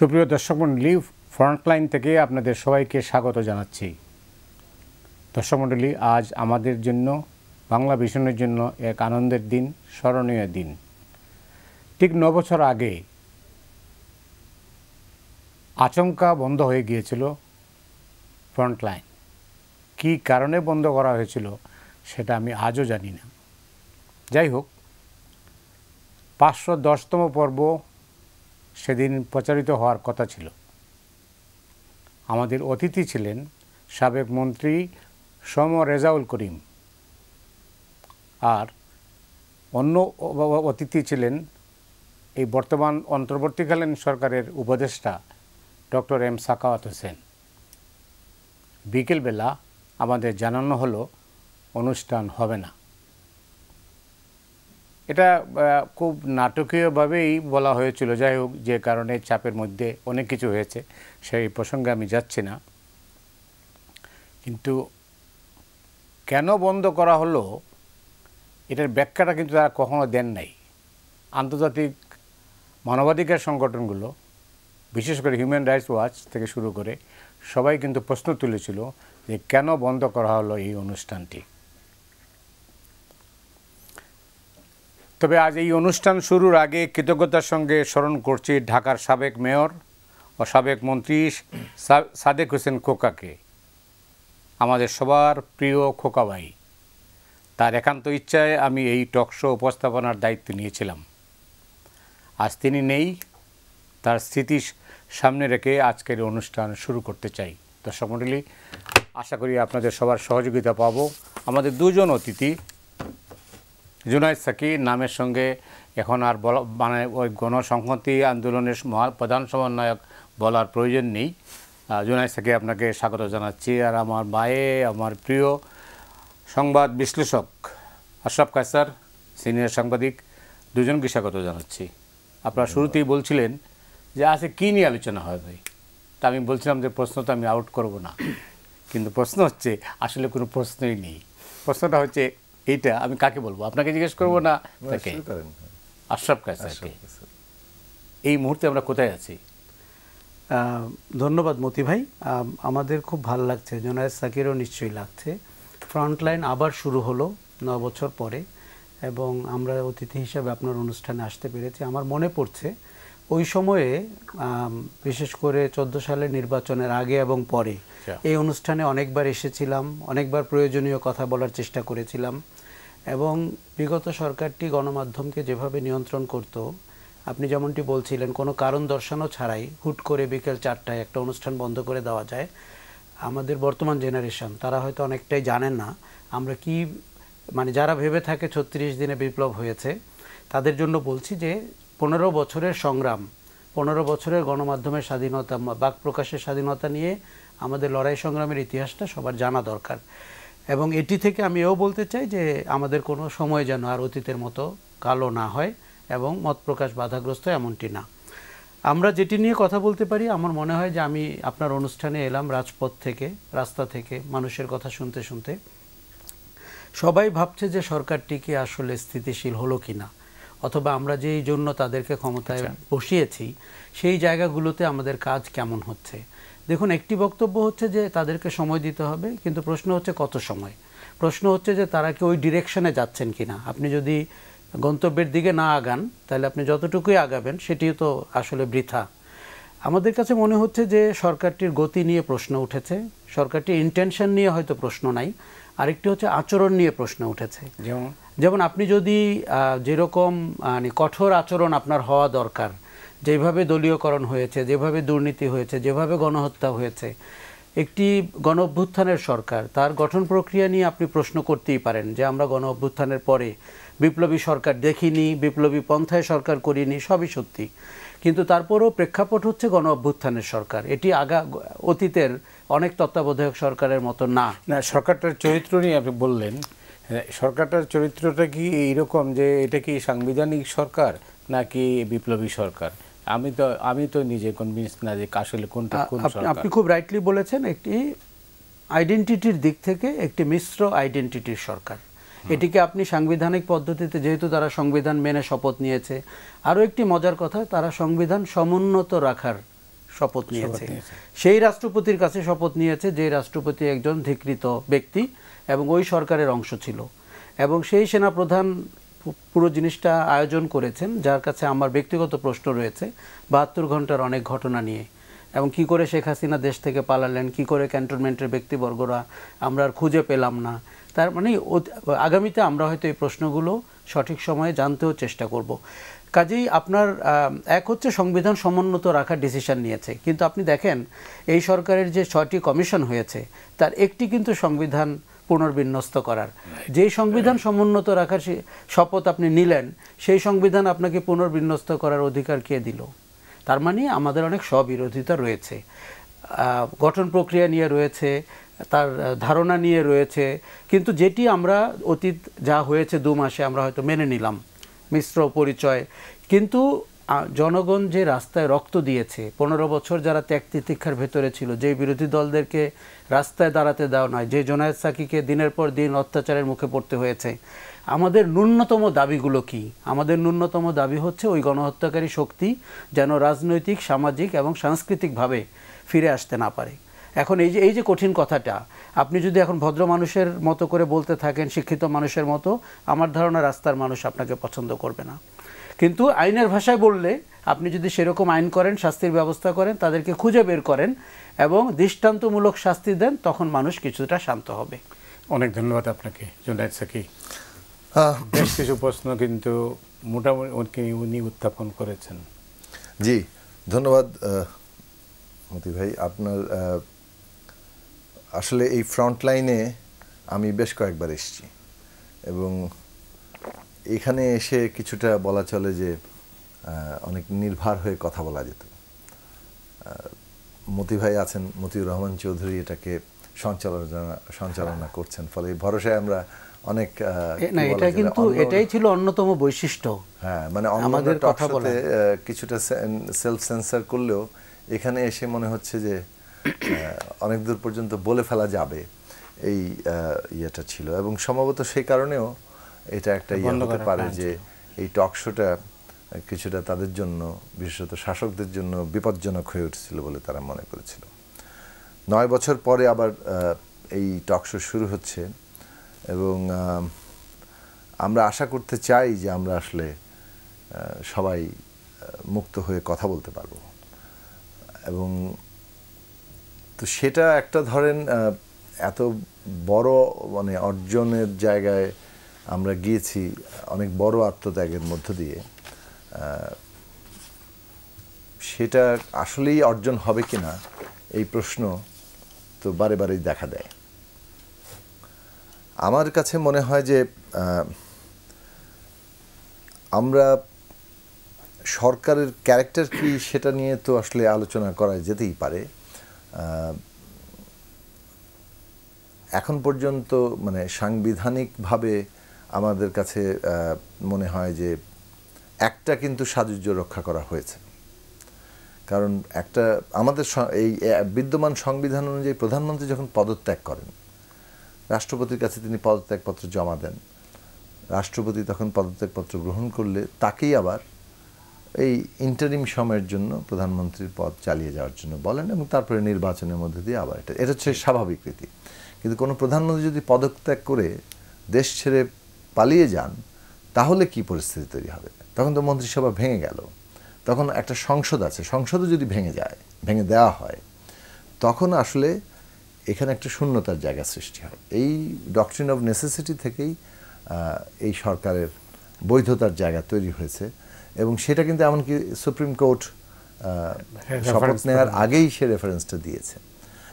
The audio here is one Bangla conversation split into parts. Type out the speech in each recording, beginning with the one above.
সুপ্রিয় দর্শক মণ্ডলী, ফ্রন্টলাইন থেকে আপনাদের সবাইকে স্বাগত জানাচ্ছি। দর্শক মণ্ডলী, আজ আমাদের জন্য, বাংলা ভিশনের জন্য এক আনন্দের দিন, স্মরণীয় দিন। ঠিক 9 বছর আগে আচমকা বন্ধ হয়ে গিয়েছিল ফ্রন্টলাইন। কী কারণে বন্ধ করা হয়েছিল সেটা আমি আজও জানি না। যাই হোক, 510তম পর্ব সেদিন প্রচারিত হওয়ার কথা ছিল। আমাদের অতিথি ছিলেন সাবেক মন্ত্রী সম রেজাউল করিম, আর অন্য অতিথি ছিলেন এই বর্তমান অন্তর্বর্তীকালীন সরকারের উপদেষ্টা ডক্টর এম সাখাওয়াত হোসেন। বিকেলবেলা আমাদের জানানো হলো অনুষ্ঠান হবে না। এটা খুব নাটকীয়ভাবেই বলা হয়েছিল। যাই হোক, যে কারণে চাপের মধ্যে অনেক কিছু হয়েছে, সেই প্রসঙ্গে আমি যাচ্ছি না। কিন্তু কেন বন্ধ করা হলো এটার ব্যাখ্যাটা কিন্তু তারা কখনো দেন নাই। আন্তর্জাতিক মানবাধিকার সংগঠনগুলো, বিশেষ করে হিউম্যান রাইটস ওয়াচ থেকে শুরু করে সবাই কিন্তু প্রশ্ন তুলেছিল যে কেন বন্ধ করা হলো এই অনুষ্ঠানটি। তবে আজ এই অনুষ্ঠান শুরুর আগে কৃতজ্ঞতার সঙ্গে স্মরণ করছি ঢাকার সাবেক মেয়র ও সাবেক মন্ত্রী সাদেক হোসেন খোকাকে, আমাদের সবার প্রিয় খোকা ভাই। তার একান্ত ইচ্ছায় আমি এই টক শো উপস্থাপনার দায়িত্ব নিয়েছিলাম। আজ তিনি নেই, তার স্মৃতি সামনে রেখে আজকের অনুষ্ঠান শুরু করতে চাই। দর্শক মণ্ডলী, আশা করি আপনাদের সবার সহযোগিতা পাব। আমাদের দুজন অতিথি, জুনায়েদ সাকি নামের সঙ্গে এখন আর ওই গণসংহতি আন্দোলনের প্রধান সমন্বয়ক বলার প্রয়োজন নেই। জুনায়েদ সাকি, আপনাকে স্বাগত জানাচ্ছি। আর আমার ভাইয়ে, আমার প্রিয় সংবাদ বিশ্লেষক আশরাফ কায়সার, সিনিয়র সাংবাদিক, দুজনকে স্বাগত জানাচ্ছি। আপনারা শুরুতেই বলছিলেন যে আজকে কী নিয়ে আলোচনা হয় ভাই, তা আমি বলছিলাম যে প্রশ্ন তো আমি আউট করব না, কিন্তু প্রশ্ন হচ্ছে আসলে কোনো প্রশ্নই নেই। প্রশ্নটা হচ্ছে এইটা, আমি কাকে বলবো? আপনাকে জিজ্ঞেস করবো না তাকে? আশরাফ কায়সারকে। এই মুহূর্তে আমরা কোথায় আছি? ধন্যবাদ মতি ভাই। আমাদের খুব ভালো লাগছে, জুনায়েদ সাকিরও নিশ্চয়ই লাগছে। ফ্রন্টলাইন আবার শুরু হলো 9 বছর পরে, এবং আমরা অতিথি হিসাবে আপনার অনুষ্ঠানে আসতে পেরেছি। আমার মনে পড়ছে ওই সময়ে, বিশেষ করে 14 সালের নির্বাচনের আগে এবং পরে এই অনুষ্ঠানে অনেকবার এসেছিলাম, অনেকবার প্রয়োজনীয় কথা বলার চেষ্টা করেছিলাম। এবং বিগত সরকারটি গণমাধ্যমকে যেভাবে নিয়ন্ত্রণ করত, আপনি যেমনটি বলছিলেন, কোনো কারণ দর্শানো ছাড়াই হুট করে বিকেল 4টায় একটা অনুষ্ঠান বন্ধ করে দেওয়া যায়। আমাদের বর্তমান জেনারেশন তারা হয়তো অনেকটাই জানেন না আমরা কি, মানে যারা ভেবে থাকে 36 দিনে বিপ্লব হয়েছে, তাদের জন্য বলছি যে 15 বছরের সংগ্রাম, 15 বছরের গণমাধ্যমের স্বাধীনতা, বাক প্রকাশের স্বাধীনতা নিয়ে আমাদের লড়াই সংগ্রামের ইতিহাসটা সবার জানা দরকার। এবং এটি থেকে আমি এও বলতে চাই যে আমাদের কোনো সময় যেন আর অতীতের মতো কালো না হয় এবং মত প্রকাশ বাধাগ্রস্ত এমনটি না। আমরা যেটি নিয়ে কথা বলতে পারি, আমার মনে হয় যে আমি আপনার অনুষ্ঠানে এলাম রাজপথ থেকে, রাস্তা থেকে, মানুষের কথা শুনতে শুনতে। সবাই ভাবছে যে সরকারটি কি আসলে স্থিতিশীল হলো কিনা, অথবা আমরা যেই জন্য তাদেরকে ক্ষমতায় বসিয়েছি সেই জায়গাগুলোতে আমাদের কাজ কেমন হচ্ছে। দেখুন, একটি বক্তব্য হচ্ছে যে তাদেরকে সময় দিতে হবে, কিন্তু প্রশ্ন হচ্ছে কত সময়। প্রশ্ন হচ্ছে যে তারা কি ওই ডিরেকশনে যাচ্ছেন কিনা। আপনি যদি গন্তব্যের দিকে না আগান, তাহলে আপনি যতটুকুই আগাবেন সেটিও তো আসলে বৃথা। আমাদের কাছে মনে হচ্ছে যে সরকারটির গতি নিয়ে প্রশ্ন উঠেছে, সরকারটির ইন্টেনশন নিয়ে হয়তো প্রশ্ন নাই, আরেকটি হচ্ছে আচরণ নিয়ে প্রশ্ন উঠেছে। যেমন আপনি যদি যেরকম কঠোর আচরণ আপনার হওয়া দরকার, যেভাবে দলীয়করণ হয়েছে, যেভাবে দুর্নীতি হয়েছে, যেভাবে গণহত্যা হয়েছে, একটি গণ অভ্যুত্থানের সরকার, তার গঠন প্রক্রিয়া নিয়ে আপনি প্রশ্ন করতেই পারেন যে আমরা গণ অভ্যুত্থানের পরে বিপ্লবী সরকার দেখিনি, বিপ্লবী পন্থায় সরকার করিনি, সবই সত্যি। কিন্তু তারপরেও প্রেক্ষাপট হচ্ছে গণ অভ্যুত্থানের সরকার। এটি অতীতের অনেক তত্ত্বাবধায়ক সরকারের মতো না। সরকারটার চরিত্র নিয়ে আপনি বললেন, সরকারটার চরিত্রটা কি এইরকম যে এটা কি সাংবিধানিক সরকার নাকি বিপ্লবী সরকার? আমি তো নিজে কনভিন্স না যে আসলে কোনটা কোন সরকার। আপনি খুব রাইটলি বলেছেন, একটি আইডেন্টিটির দিক থেকে একটি মিশ্র আইডেন্টিটির সরকার। এটিকে আপনি সাংবিধানিক পদ্ধতিতে, যেহেতু তারা সংবিধান মেনে শপথ নিয়েছে, আরও একটি মজার কথা, তারা সংবিধান সমুন্নত রাখার শপথ নিয়েছে। সেই রাষ্ট্রপতির কাছে শপথ নিয়েছে যে রাষ্ট্রপতি একজন ধিকৃত ব্যক্তি এবং ওই সরকারের অংশ ছিল, এবং সেই সেনাপ্রধান পুরো জিনিসটা আয়োজন করেছেন, যার কাছে আমার ব্যক্তিগত প্রশ্ন রয়েছে 72 ঘন্টার অনেক ঘটনা নিয়ে, এবং কি করে শেখ হাসিনা দেশ থেকে পালালেন, কি করে ক্যান্টনমেন্টের ব্যক্তিবর্গরা আমরা আর খুঁজে পেলাম না। তার মানে আগামীতে আমরা হয়তো এই প্রশ্নগুলো সঠিক সময়ে জানতেও চেষ্টা করব। কাজেই আপনার এক হচ্ছে সংবিধান সমুন্নত রাখার ডিসিশন নিয়েছে, কিন্তু আপনি দেখেন এই সরকারের যে 6টি কমিশন হয়েছে তার একটি কিন্তু সংবিধান পুনর্বিন্যস্ত করার। যেই সংবিধান সমুন্নত রাখার শপথ আপনি নিলেন, সেই সংবিধান আপনাকে পুনর্বিন্যস্ত করার অধিকার কে দিল? তার মানে আমাদের অনেক স্ববিরোধিতা রয়েছে, গঠন প্রক্রিয়া নিয়ে রয়েছে, তার ধারণা নিয়ে রয়েছে, কিন্তু যেটি আমরা অতীত যা হয়েছে 2 মাসে আমরা হয়তো মেনে নিলাম মিশ্র পরিচয়, কিন্তু জনগণ যে রাস্তায় রক্ত দিয়েছে, 15 বছর যারা ত্যাগ তিতিক্ষার ভেতরে ছিল, যে বিরোধী দলদেরকে রাস্তায় দাঁড়াতে দেওয়া নয়, যে জোনায়েদ সাকিকে দিনের পর দিন অত্যাচারের মুখে পড়তে হয়েছে, আমাদের ন্যূনতম দাবিগুলো কি? আমাদের ন্যূনতম দাবি হচ্ছে ওই গণহত্যাকারী শক্তি যেন রাজনৈতিক, সামাজিক এবং সাংস্কৃতিকভাবে ফিরে আসতে না পারে। এখন এই যে কঠিন কথাটা আপনি যদি এখন ভদ্র মানুষের মতো করে বলতে থাকেন, শিক্ষিত মানুষের মতো, আমার ধারণা রাস্তার মানুষ আপনাকে পছন্দ করবে না। কিন্তু আইনের ভাষায় বললে আপনি যদি সেরকম আইন করেন, শাস্তির ব্যবস্থা করেন, তাদেরকে খুঁজে বের করেন এবং দৃষ্টান্তমূলক শাস্তি দেন, তখন মানুষ কিছুটা শান্ত হবে। অনেক ধন্যবাদ আপনাকে জোনায়েদ সাকি। বেশ কিছু প্রশ্ন কিন্তু মোটামুটি উনি উত্থাপন করেছেন। জি, ধন্যবাদ মতি ভাই। আপনার আসলে এই ফ্রন্ট লাইনে আমি বেশ কয়েকবার এসেছি এবং এখানে এসে কিছুটা বলা চলে যে অনেক নির্ভর হয়ে কথা বলা যেত। মতি ভাই আছেন, মতিউর রহমান চৌধুরী এটাকে সঞ্চালনা করছেন, ফলে ভরসায় আমরা অনেক এটা কিন্তু এটাই ছিল অন্যতম বৈশিষ্ট্য। হ্যাঁ, মানে আমাদের কথা বলতে কিছুটা সেলফ সেন্সর করলেও এখানে এসে মনে হচ্ছে যে অনেক দূর পর্যন্ত বলে ফেলা যাবে, এই ইয়েটা ছিল। এবং সম্ভবত সেই কারণেও এটা একটা ইয়ে হতে পারে যে এই টক শোটা কিছুটা তাদের জন্য, বিশেষত শাসকদের জন্য বিপজ্জনক হয়ে উঠছিল বলে তারা মনে করেছিল। 9 বছর পরে আবার এই টক শো শুরু হচ্ছে এবং আমরা আশা করতে চাই যে আমরা আসলে সবাই মুক্ত হয়ে কথা বলতে পারবো। এবং তো সেটা একটা ধরেন এত বড় মানে অর্জনের জায়গায় আমরা গিয়েছি, অনেক বড় আত্মত্যাগের মধ্য দিয়ে। সেটা আসলেই অর্জন হবে কিনা এই প্রশ্ন তো বারে বারেই দেখা দেয়। আমার কাছে মনে হয় যে আমরা সরকারের ক্যারেক্টার কি সেটা নিয়ে তো আসলে আলোচনা করা যেতেই পারে। এখন পর্যন্ত মানে সাংবিধানিকভাবে আমাদের কাছে মনে হয় যে একটা কিন্তু সাযুজ্য রক্ষা করা হয়েছে। কারণ একটা আমাদের এই বিদ্যমান সংবিধান অনুযায়ী প্রধানমন্ত্রী যখন পদত্যাগ করেন, রাষ্ট্রপতির কাছে তিনি পদত্যাগপত্র জমা দেন, রাষ্ট্রপতি তখন পদত্যাগপত্র গ্রহণ করলে তাকেই আবার এই ইন্টারিম সময়ের জন্য প্রধানমন্ত্রীর পদ চালিয়ে যাওয়ার জন্য বলেন এবং তারপরে নির্বাচনের মধ্যে দিয়ে আবার এটা হচ্ছে স্বাভাবিক রীতি। কিন্তু কোনো প্রধানমন্ত্রী যদি পদত্যাগ করে দেশ ছেড়ে পালিয়ে যান, তাহলে কি পরিস্থিতি তৈরি হবে? তখন তো মন্ত্রিসভা ভেঙে গেল, তখন একটা সংসদ আছে, সংসদও যদি ভেঙে দেওয়া হয়, তখন আসলে এখানে একটা শূন্যতার জায়গা সৃষ্টি হয়। এই ডক্ট্রিন অফ নেসেসিটি থেকেই এই সরকারের বৈধতার জায়গা তৈরি হয়েছে এবং সেটা কিন্তু এমনকি সুপ্রিম কোর্ট শপথ নেওয়ার আগেই সে রেফারেন্সটা দিয়েছে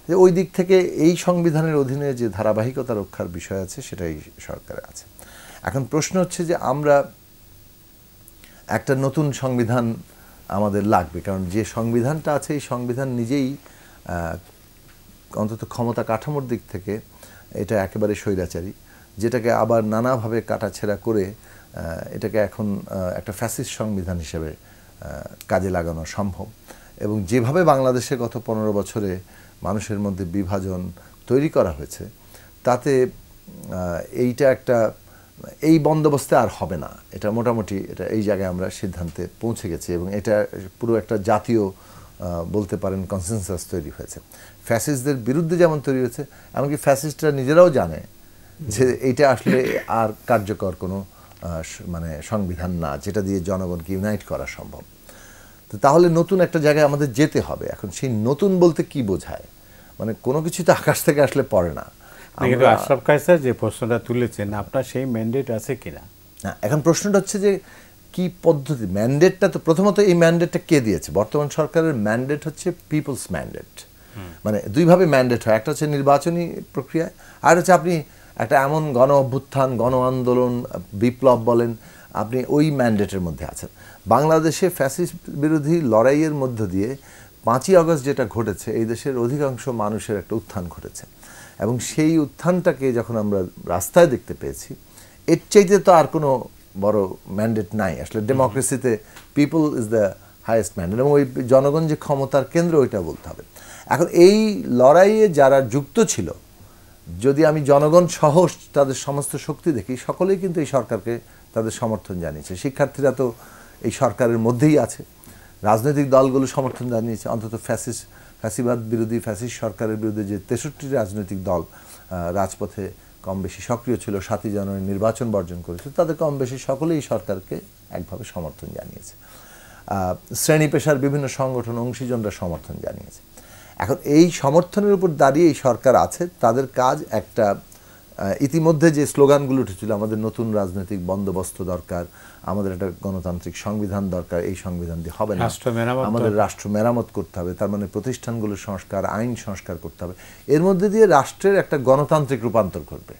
যে ওই দিক থেকে এই সংবিধানের অধীনে যে ধারাবাহিকতা রক্ষার বিষয় আছে সেটাই সরকারে আছে। এখন প্রশ্ন হচ্ছে যে আমরা একটা নতুন সংবিধান আমাদের লাগবে, কারণ যে সংবিধানটা আছে এই সংবিধান নিজেই অন্তত ক্ষমতা কাঠামোর দিক থেকে এটা একেবারে স্বৈরাচারী, যেটাকে আবার নানাভাবে কাটাছেঁড়া করে এটাকে এখন একটা ফ্যাসিস্ট সংবিধান হিসেবে কাজে লাগানো সম্ভব। এবং যেভাবে বাংলাদেশে গত 15 বছরে মানুষের মধ্যে বিভাজন তৈরি করা হয়েছে, তাতে এইটা একটা এই বন্দোবস্তে আর হবে না। এটা মোটামুটি এটা এই জায়গায় আমরা সিদ্ধান্তে পৌঁছে গেছি এবং এটা পুরো একটা জাতীয় বলতে পারেন কনসেনসাস তৈরি হয়েছে। ফ্যাসিস্টদের বিরুদ্ধে যেমন তৈরি হয়েছে, এমনকি ফ্যাসিস্টরা নিজেরাও জানে যে এইটা আসলে আর কার্যকর কোনো মানে সংবিধান না যেটা দিয়ে জনগণকে ইউনাইট করা সম্ভব। তো তাহলে নতুন একটা জায়গায় আমাদের যেতে হবে। এখন সেই নতুন বলতে কি বোঝায়? মানে কোনো কিছু তো আকাশ থেকে আসলে পড়ে না। কিন্তু আশরাফ কায়সার যে প্রশ্নটা তুলেছেন, আপনার সেই ম্যান্ডেট আছে কিনা? না, এখন প্রশ্নটা হচ্ছে যে কি পদ্ধতি, ম্যান্ডেটটা তো প্রথমত এই ম্যান্ডেটটা কে দিয়েছে? বর্তমান সরকারের ম্যান্ডেট হচ্ছে পিপলস ম্যান্ডেট। মানে দুইভাবে ম্যান্ডেট হয়, একটা হচ্ছে নির্বাচনী প্রক্রিয়ায়, আর হচ্ছে আপনি একটা এমন গণ অভ্যুত্থান, গণ আন্দোলন, বিপ্লব বলেন, আপনি ওই ম্যান্ডেটের মধ্যে আছেন। বাংলাদেশে ফ্যাসিস্ট বিরোধী লড়াইয়ের মধ্য দিয়ে 5ই আগস্ট যেটা ঘটেছে, এই দেশের অধিকাংশ মানুষের একটা উত্থান ঘটেছে, এবং সেই উত্থানটাকে যখন আমরা রাস্তায় দেখতে পেয়েছি, এর চাইতে তো আর কোনো বড় ম্যান্ডেট নাই আসলে। ডেমোক্রেসিতে people is the highest mandate, এবং ওই জনগণ যে ক্ষমতার কেন্দ্র ওইটা বলতে হবে। এখন এই লড়াইয়ে যারা যুক্ত ছিল, যদি আমি জনগণ সহ তাদের সমস্ত শক্তি দেখি, সকলেই কিন্তু এই সরকারকে তাদের সমর্থন জানিয়েছে। শিক্ষার্থীরা তো এই সরকারের মধ্যেই আছে, রাজনৈতিক দলগুলো সমর্থন জানিয়েছে, অন্তত ফ্যাসিবাদ বিরোধী ফ্যাসিস্ট সরকারের বিরুদ্ধে যে 63টি রাজনৈতিক দল রাজপথে কম বেশি সক্রিয় ছিল, 7ই জানুয়ারি নির্বাচন বর্জন করেছে, তাদের কম বেশি সকলেই সরকারকে একভাবে সমর্থন জানিয়েছে। শ্রেণী পেশার বিভিন্ন সংগঠন, অংশীজনরা সমর্থন জানিয়েছে। এখন এই সমর্থনের উপর দাঁড়িয়ে এই সরকার আছে। তাদের কাজ একটা, ইতিমধ্যে যে স্লোগানগুলো উঠেছিল, আমাদের নতুন রাজনৈতিক বন্দোবস্ত দরকার, আমাদের একটা গণতান্ত্রিক সংবিধান দরকার, এই সংবিধান দিয়ে হবে না, আমাদের রাষ্ট্র মেরামত করতে হবে, তার মানে প্রতিষ্ঠানগুলোর সংস্কার, আইন সংস্কার করতে হবে, এর মধ্যে দিয়ে রাষ্ট্রের একটা গণতান্ত্রিক রূপান্তর করবে।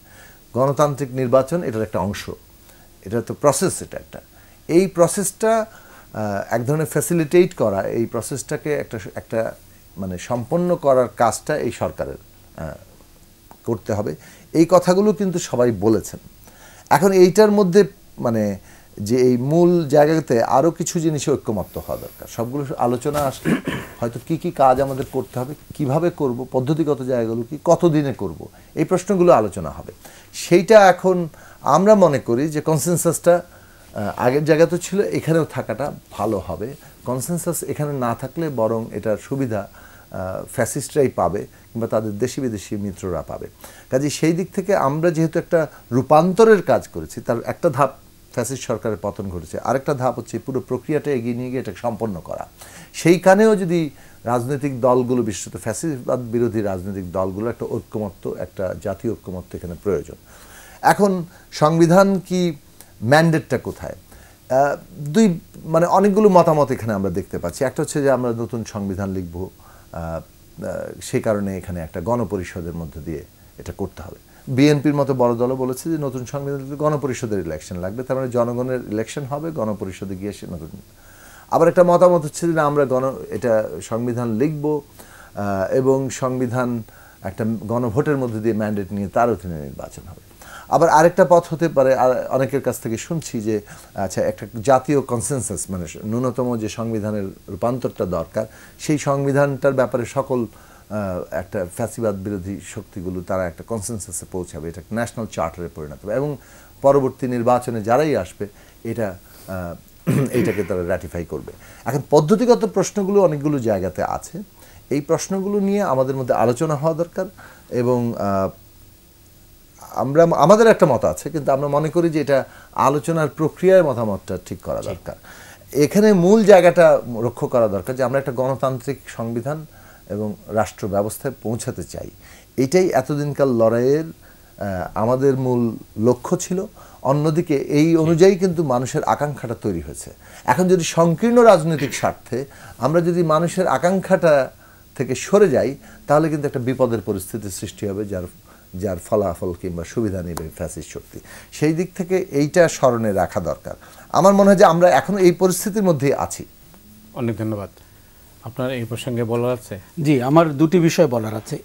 গণতান্ত্রিক নির্বাচন এটার একটা অংশ, এটা তো প্রসেস, এটা একটা, এই প্রসেসটা এক ধরনের ফ্যাসিলিটেট করা, এই প্রসেসটাকে একটা মানে সম্পন্ন করার কাজটা এই সরকারের করতে হবে। এই কথাগুলো কিন্তু সবাই বলেছেন। এখন এইটার মধ্যে মানে যে এই মূল জায়গাতে আরও কিছু জিনিসে ঐক্যমত্য হওয়া দরকার। সবগুলো আলোচনা আসলে হয়তো কি কি কাজ আমাদের করতে হবে, কিভাবে করব, পদ্ধতিগত জায়গাগুলো কি, কতদিনে করব, এই প্রশ্নগুলো আলোচনা হবে। সেইটা এখন আমরা মনে করি যে কনসেনসাসটা আগের জায়গা তো ছিল, এখানেও থাকাটা ভালো হবে। কনসেনসাস এখানে না থাকলে বরং এটার সুবিধা ফ্যাসিস্টরাই পাবে, কিংবা তাদের দেশি বিদেশি মিত্ররা পাবে। কাজে সেই দিক থেকে আমরা যেহেতু একটা রূপান্তরের কাজ করেছি, তার একটা ধাপ ফ্যাসিস্ট সরকারের পতন ঘটেছে, আরেকটা ধাপ হচ্ছে পুরো প্রক্রিয়াটা এগিয়ে নিয়ে গিয়ে এটা সম্পন্ন করা। সেইখানেও যদি রাজনৈতিক দলগুলো, বিশেষত ফ্যাসিবাদ বিরোধী রাজনৈতিক দলগুলো একটা ঐক্যমত্য, একটা জাতীয় ঐক্যমত্য এখানে প্রয়োজন। এখন সংবিধান কি, ম্যান্ডেটটা কোথায়? মানে অনেকগুলো মতামত এখানে আমরা দেখতে পাচ্ছি। একটা হচ্ছে যে আমরা নতুন সংবিধান লিখব, সেই কারণে এখানে একটা গণপরিষদের মধ্য দিয়ে এটা করতে হবে। বিএনপির মতো বড় দলও বলেছে যে নতুন সংবিধান গণপরিষদের ইলেকশন লাগবে, তার মানে জনগণের ইলেকশন হবে, গণপরিষদে গিয়ে সে নতুন। আবার একটা মতামত হচ্ছে যে আমরা এটা সংবিধান লিখব এবং সংবিধান একটা গণভোটের মধ্যে দিয়ে ম্যান্ডেট নিয়ে তার অধীনে নির্বাচন হবে। আবার আরেকটা পথ হতে পারে, অনেকের কাছ থেকে শুনছি যে আচ্ছা একটা জাতীয় কনসেনসাস, মানে ন্যূনতম যে সংবিধানের রূপান্তরটা দরকার, সেই সংবিধানটার ব্যাপারে সকল একটা ফ্যাসিবাদ বিরোধী শক্তিগুলো তারা একটা কনসেনসাসে পৌঁছাবে, এটা ন্যাশনাল চার্টারে পরিণত হবে, এবং পরবর্তী নির্বাচনে যারাই আসবে এইটাকে তারা র্যাটিফাই করবে। এখন পদ্ধতিগত প্রশ্নগুলো অনেকগুলো জায়গাতে আছে, এই প্রশ্নগুলো নিয়ে আমাদের মধ্যে আলোচনা হওয়া দরকার। এবং আমাদের একটা মত আছে, কিন্তু আমরা মনে করি যে এটা আলোচনার প্রক্রিয়ায় মতামতটা ঠিক করা দরকার। এখানে মূল জায়গাটা রক্ষা করা দরকার যে আমরা একটা গণতান্ত্রিক সংবিধান এবং রাষ্ট্র ব্যবস্থায় পৌঁছাতে চাই। এটাই এতদিনকার লড়াইয়ের আমাদের মূল লক্ষ্য ছিল। অন্যদিকে এই অনুযায়ী কিন্তু মানুষের আকাঙ্ক্ষাটা তৈরি হয়েছে। এখন যদি সংকীর্ণ রাজনৈতিক স্বার্থে আমরা যদি মানুষের আকাঙ্ক্ষাটা থেকে সরে যাই, তাহলে কিন্তু একটা বিপদের পরিস্থিতির সৃষ্টি হবে, যার ফলাফল কিংবা সুবিধা নেবে ফ্যাসিস্ট শক্তি। সেই দিক থেকে এইটা স্মরণে রাখা দরকার। আমার মনে হয় যে আমরা এখন এই পরিস্থিতির মধ্যেই আছি। অনেক ধন্যবাদ। আপনার এই প্রসঙ্গে বলার আছে? জি, আমার দুটি বিষয় বলার আছে।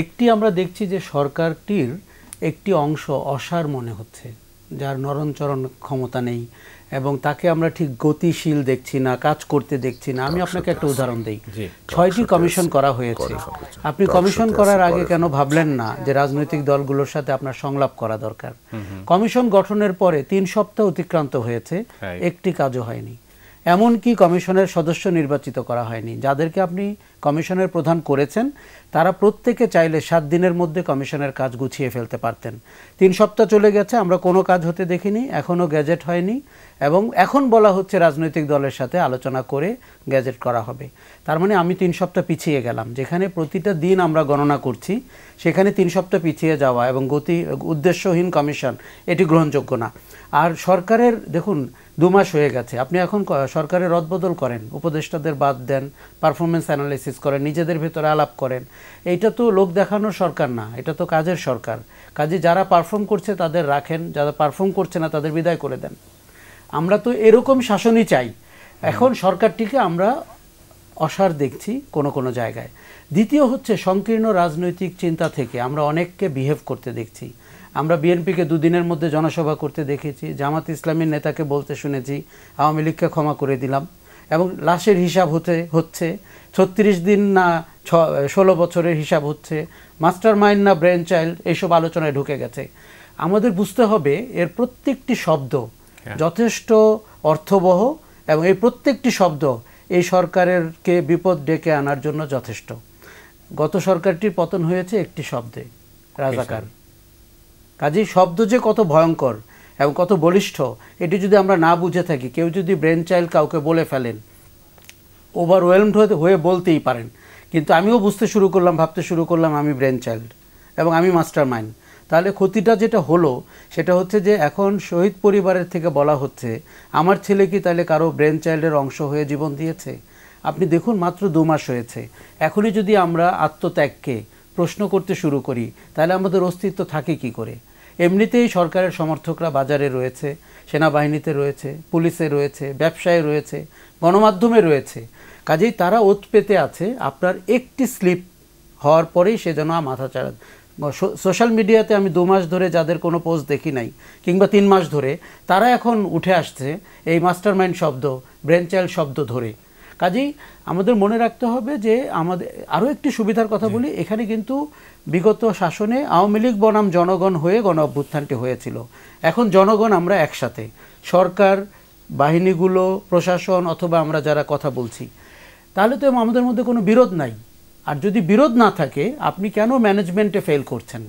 একটি, আমরা দেখছি যে সরকারটির একটি অংশ অসার মনে হচ্ছে, যার নরণচরণ ক্ষমতা নেই, এবং তাকে আমরা ঠিক গতিশীল দেখছি না, কাজ করতে দেখছি না। আমি আপনাকে একটা উদাহরণ দিই। 6টি কমিশন করা হয়েছে। আপনি কমিশন করার আগে কেন ভাবলেন না যে রাজনৈতিক দলগুলোর সাথে আপনার সংলাপ করা দরকার? কমিশন গঠনের পরে 3 সপ্তাহ অতিক্রান্ত হয়েছে, একটি কাজও হয়নি। এমনকি কমিশনের সদস্য নির্বাচিত করা হয়নি। যাদেরকে আপনি কমিশনের প্রধান করেছেন তারা প্রত্যেকে চাইলে 7 দিনের মধ্যে কমিশনের কাজ গুছিয়ে ফেলতে পারতেন। 3 সপ্তাহ চলে গেছে, আমরা কোনো কাজ হতে দেখিনি, এখনও গ্যাজেট হয়নি, এবং এখন বলা হচ্ছে রাজনৈতিক দলের সাথে আলোচনা করে গ্যাজেট করা হবে। তার মানে আমি 3 সপ্তাহ পিছিয়ে গেলাম। যেখানে প্রতিটা দিন আমরা গণনা করছি সেখানে 3 সপ্তাহ পিছিয়ে যাওয়া এবং উদ্দেশ্যহীন কমিশন, এটি গ্রহণযোগ্য না। আর সরকারের দেখুন 2 মাস হয়ে গেছে, আপনি এখন সরকারের রদবদল করেন, উপদেষ্টাদের বাদ দেন, পারফরমেন্স অ্যানালাইসিস করেন, নিজেদের ভেতরে আলাপ করেন। এইটা তো লোক দেখানোর সরকার না, এটা তো কাজের সরকার। কাজে যারা পারফর্ম করছে তাদের রাখেন, যারা পারফর্ম করছে না তাদের বিদায় করে দেন। আমরা তো এরকম শাসনই চাই। এখন সরকারটিকে আমরা অসার দেখছি কোনো কোনো জায়গায়। দ্বিতীয় হচ্ছে সংকীর্ণ রাজনৈতিক চিন্তা থেকে আমরা অনেককে বিহেভ করতে দেখছি। আমরা বিএনপিকে 2 দিনের মধ্যে জনসভা করতে দেখেছি, জামাত ইসলামীর নেতাকে বলতে শুনেছি আওয়ামী লীগকে ক্ষমা করে দিলাম, এবং লাশের হিসাব হচ্ছে 36 দিন না 16 বছরের হিসাব হচ্ছে, মাস্টার মাইন্ড না ব্রেন চাইল্ড, এইসব আলোচনায় ঢুকে গেছে। আমাদের বুঝতে হবে এর প্রত্যেকটি শব্দ যথেষ্ট অর্থবহ, এবং এই প্রত্যেকটি শব্দ এই সরকারেরকে বিপদ ডেকে আনার জন্য যথেষ্ট। গত সরকারটির পতন হয়েছে একটি শব্দে, রাজাকার। কাজেই শব্দ যে কত ভয়ঙ্কর এবং কত বলিষ্ঠ এটি যদি আমরা না বুঝে থাকি, কেউ যদি ব্রেন চাইল্ড কাউকে বলে ফেলেন, ওভারওয়েলমড হয়ে বলতেই পারেন, কিন্তু আমিও বুঝতে শুরু করলাম, ভাবতে শুরু করলাম আমি ব্রেন চাইল্ড এবং আমি মাস্টার মাইন্ড, তাহলে ক্ষতিটা যেটা হলো সেটা হচ্ছে যে এখন শহীদ পরিবারের থেকে বলা হচ্ছে আমার ছেলে কি তাহলে কারো ব্রেন চাইল্ডের অংশ হয়ে জীবন দিয়েছে? আপনি দেখুন মাত্র 2 মাস হয়েছে। এখনই যদি আমরা আত্মত্যাগকে প্রশ্ন করতে শুরু করি তাহলে আমাদের অস্তিত্ব থাকে কি করে? এমনিতেই সরকারের সমর্থকরা বাজারে রয়েছে, সেনাবাহিনীতে রয়েছে, পুলিশে রয়েছে, ব্যবসায় রয়েছে, গণমাধ্যমে রয়েছে। কাজেই তারা ওত পেতে আছে আপনার একটি স্লিপ হওয়ার পরেই সে যেন মাথা চাড়া। সোশ্যাল মিডিয়াতে আমি 2 মাস ধরে যাদের কোনো পোস্ট দেখি নাই, কিংবা 3 মাস ধরে, তারা এখন উঠে আসছে এই মাস্টার মাইন্ড শব্দ, ব্রেন চাইল্ড শব্দ ধরে। কাজেই আমাদের মনে রাখতে হবে যে আমাদের আরও একটি সুবিধার কথা বলি, এখানে কিন্তু বিগত শাসনে আওয়ামী লীগ বনাম জনগণ হয়ে গণ অভ্যুত্থানটি হয়েছিল। এখন জনগণ আমরা একসাথে, সরকার, বাহিনীগুলো, প্রশাসন অথবা আমরা যারা কথা বলছি, তাহলে তো আমাদের মধ্যে কোনো বিরোধ নাই। আর যদি বিরোধ না থাকে আপনি কেন ম্যানেজমেন্টে ফেল করছেন?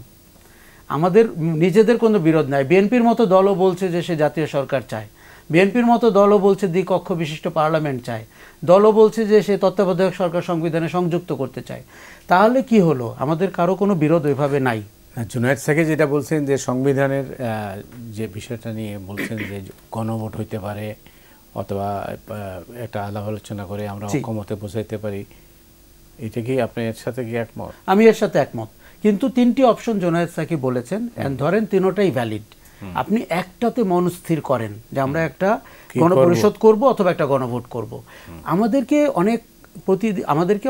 আমাদের নিজেদের কোনো বিরোধ নাই। বিএনপির মতো দলও বলছে যে সে জাতীয় সরকার চায়, বিএনপির মতো দলও বলছে দ্বিকক্ষ বিশিষ্ট পার্লামেন্ট চায়, দলও বলছে যে সে তত্ত্বাবধায়ক সরকার সংবিধানে সংযুক্ত করতে চায়। তাহলে কি হলো? আমাদের কারো কোনো বিরোধ ওইভাবে নাই। জুনায়েদ সাকি যেটা বলছেন যে সংবিধানের যে বিষয়টা নিয়ে বলছেন যে গণভোট হইতে পারে অথবা একটা আলাপ আলোচনা করে আমরা ঐকমত্যে পৌঁছাইতে পারি, এটা কি আপনি এর সাথে কি একমত? আমি এর সাথে একমত, কিন্তু 3টি অপশন জুনায়েদ সাকি বলেছেন, ধরেন 3টাই ভ্যালিড। আপনি একটাতে মনস্থির করেন যে আমরা একটা গণপরিষদ করব অথবা একটা গণভোট করব। আমাদেরকে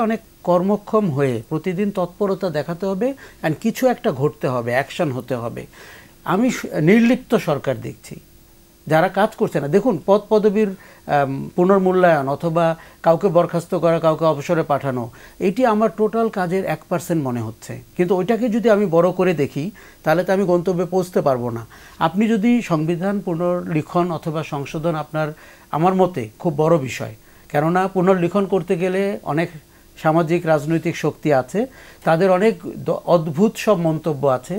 অনেক কর্মক্ষম হয়ে প্রতিদিন তৎপরতা দেখাতে হবে, অ্যান্ড কিছু একটা ঘটতে হবে, অ্যাকশন হতে হবে। আমি নির্লিপ্ত সরকার দেখছি, যারা কাজ করছে না। দেখুন পদ পদবীর পুনর্মূল্যায়ন অথবা কাউকে বরখাস্ত করা, কাউকে অবসরে পাঠানো, এটি আমার টোটাল কাজের 1% মনে হচ্ছে। কিন্তু ওইটাকে যদি আমি বড় করে দেখি তাহলে তো আমি গন্তব্যে পৌঁছতে পারবো না। আপনি যদি সংবিধান পুনর্লিখন অথবা সংশোধন আমার মতে খুব বড় বিষয়, কেননা পুনর্লিখন করতে গেলে অনেক সামাজিক রাজনৈতিক শক্তি আছে, তাদের অনেক অদ্ভুত সব মন্তব্য আছে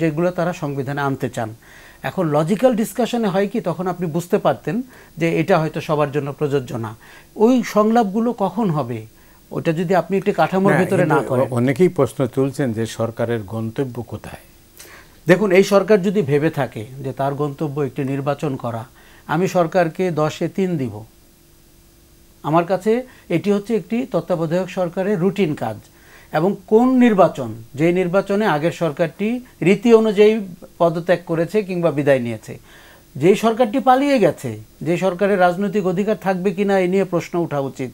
যেগুলো তারা সংবিধানে আনতে চান। এখন লজিক্যাল ডিসকাশনে হয় কি, তখন আপনি বুঝতে পারতেন যে এটা হয়তো সবার জন্য প্রযোজ্য না। ওই সংলাপগুলো কখন হবে ওটা যদি আপনি একটি কাঠামোর ভিতরে না করেন। অনেকেই প্রশ্ন তুলছেন যে সরকারের গন্তব্য কোথায়? দেখুন এই সরকার যদি ভেবে থাকে যে তার গন্তব্য একটি নির্বাচন করা, আমি সরকারকে 10-এ 3 দিব। আমার কাছে এটি হচ্ছে একটি তত্ত্বাবধায়ক সরকারের রুটিন কাজ। এবং কোন নির্বাচন, যে নির্বাচনে আগের সরকারটি রীতি অনুযায়ী পদত্যাগ করেছে কিংবা বিদায় নিয়েছে, যেই সরকারটি পালিয়ে গেছে, যে সরকারের রাজনৈতিক অধিকার থাকবে কিনা এই নিয়ে প্রশ্ন ওঠা উচিত।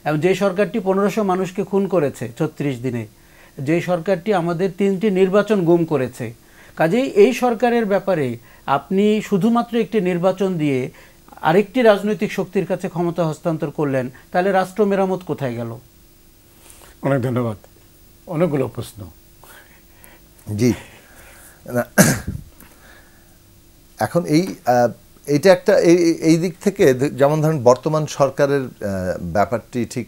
এবং যে সরকারটি 1500 মানুষকে খুন করেছে 36 দিনে, যে সরকারটি আমাদের 3টি নির্বাচন গুম করেছে, কাজেই এই সরকারের ব্যাপারে আপনি শুধুমাত্র একটি নির্বাচন দিয়ে আরেকটি রাজনৈতিক শক্তির কাছে ক্ষমতা হস্তান্তর করলেন, তাহলে রাষ্ট্র মেরামত কোথায় গেল? অনেক ধন্যবাদ। অনেকগুলো প্রশ্ন। জি, এখন এইটা একটা এই দিক থেকে যেমন ধরেন বর্তমান সরকারের ব্যাপারটি ঠিক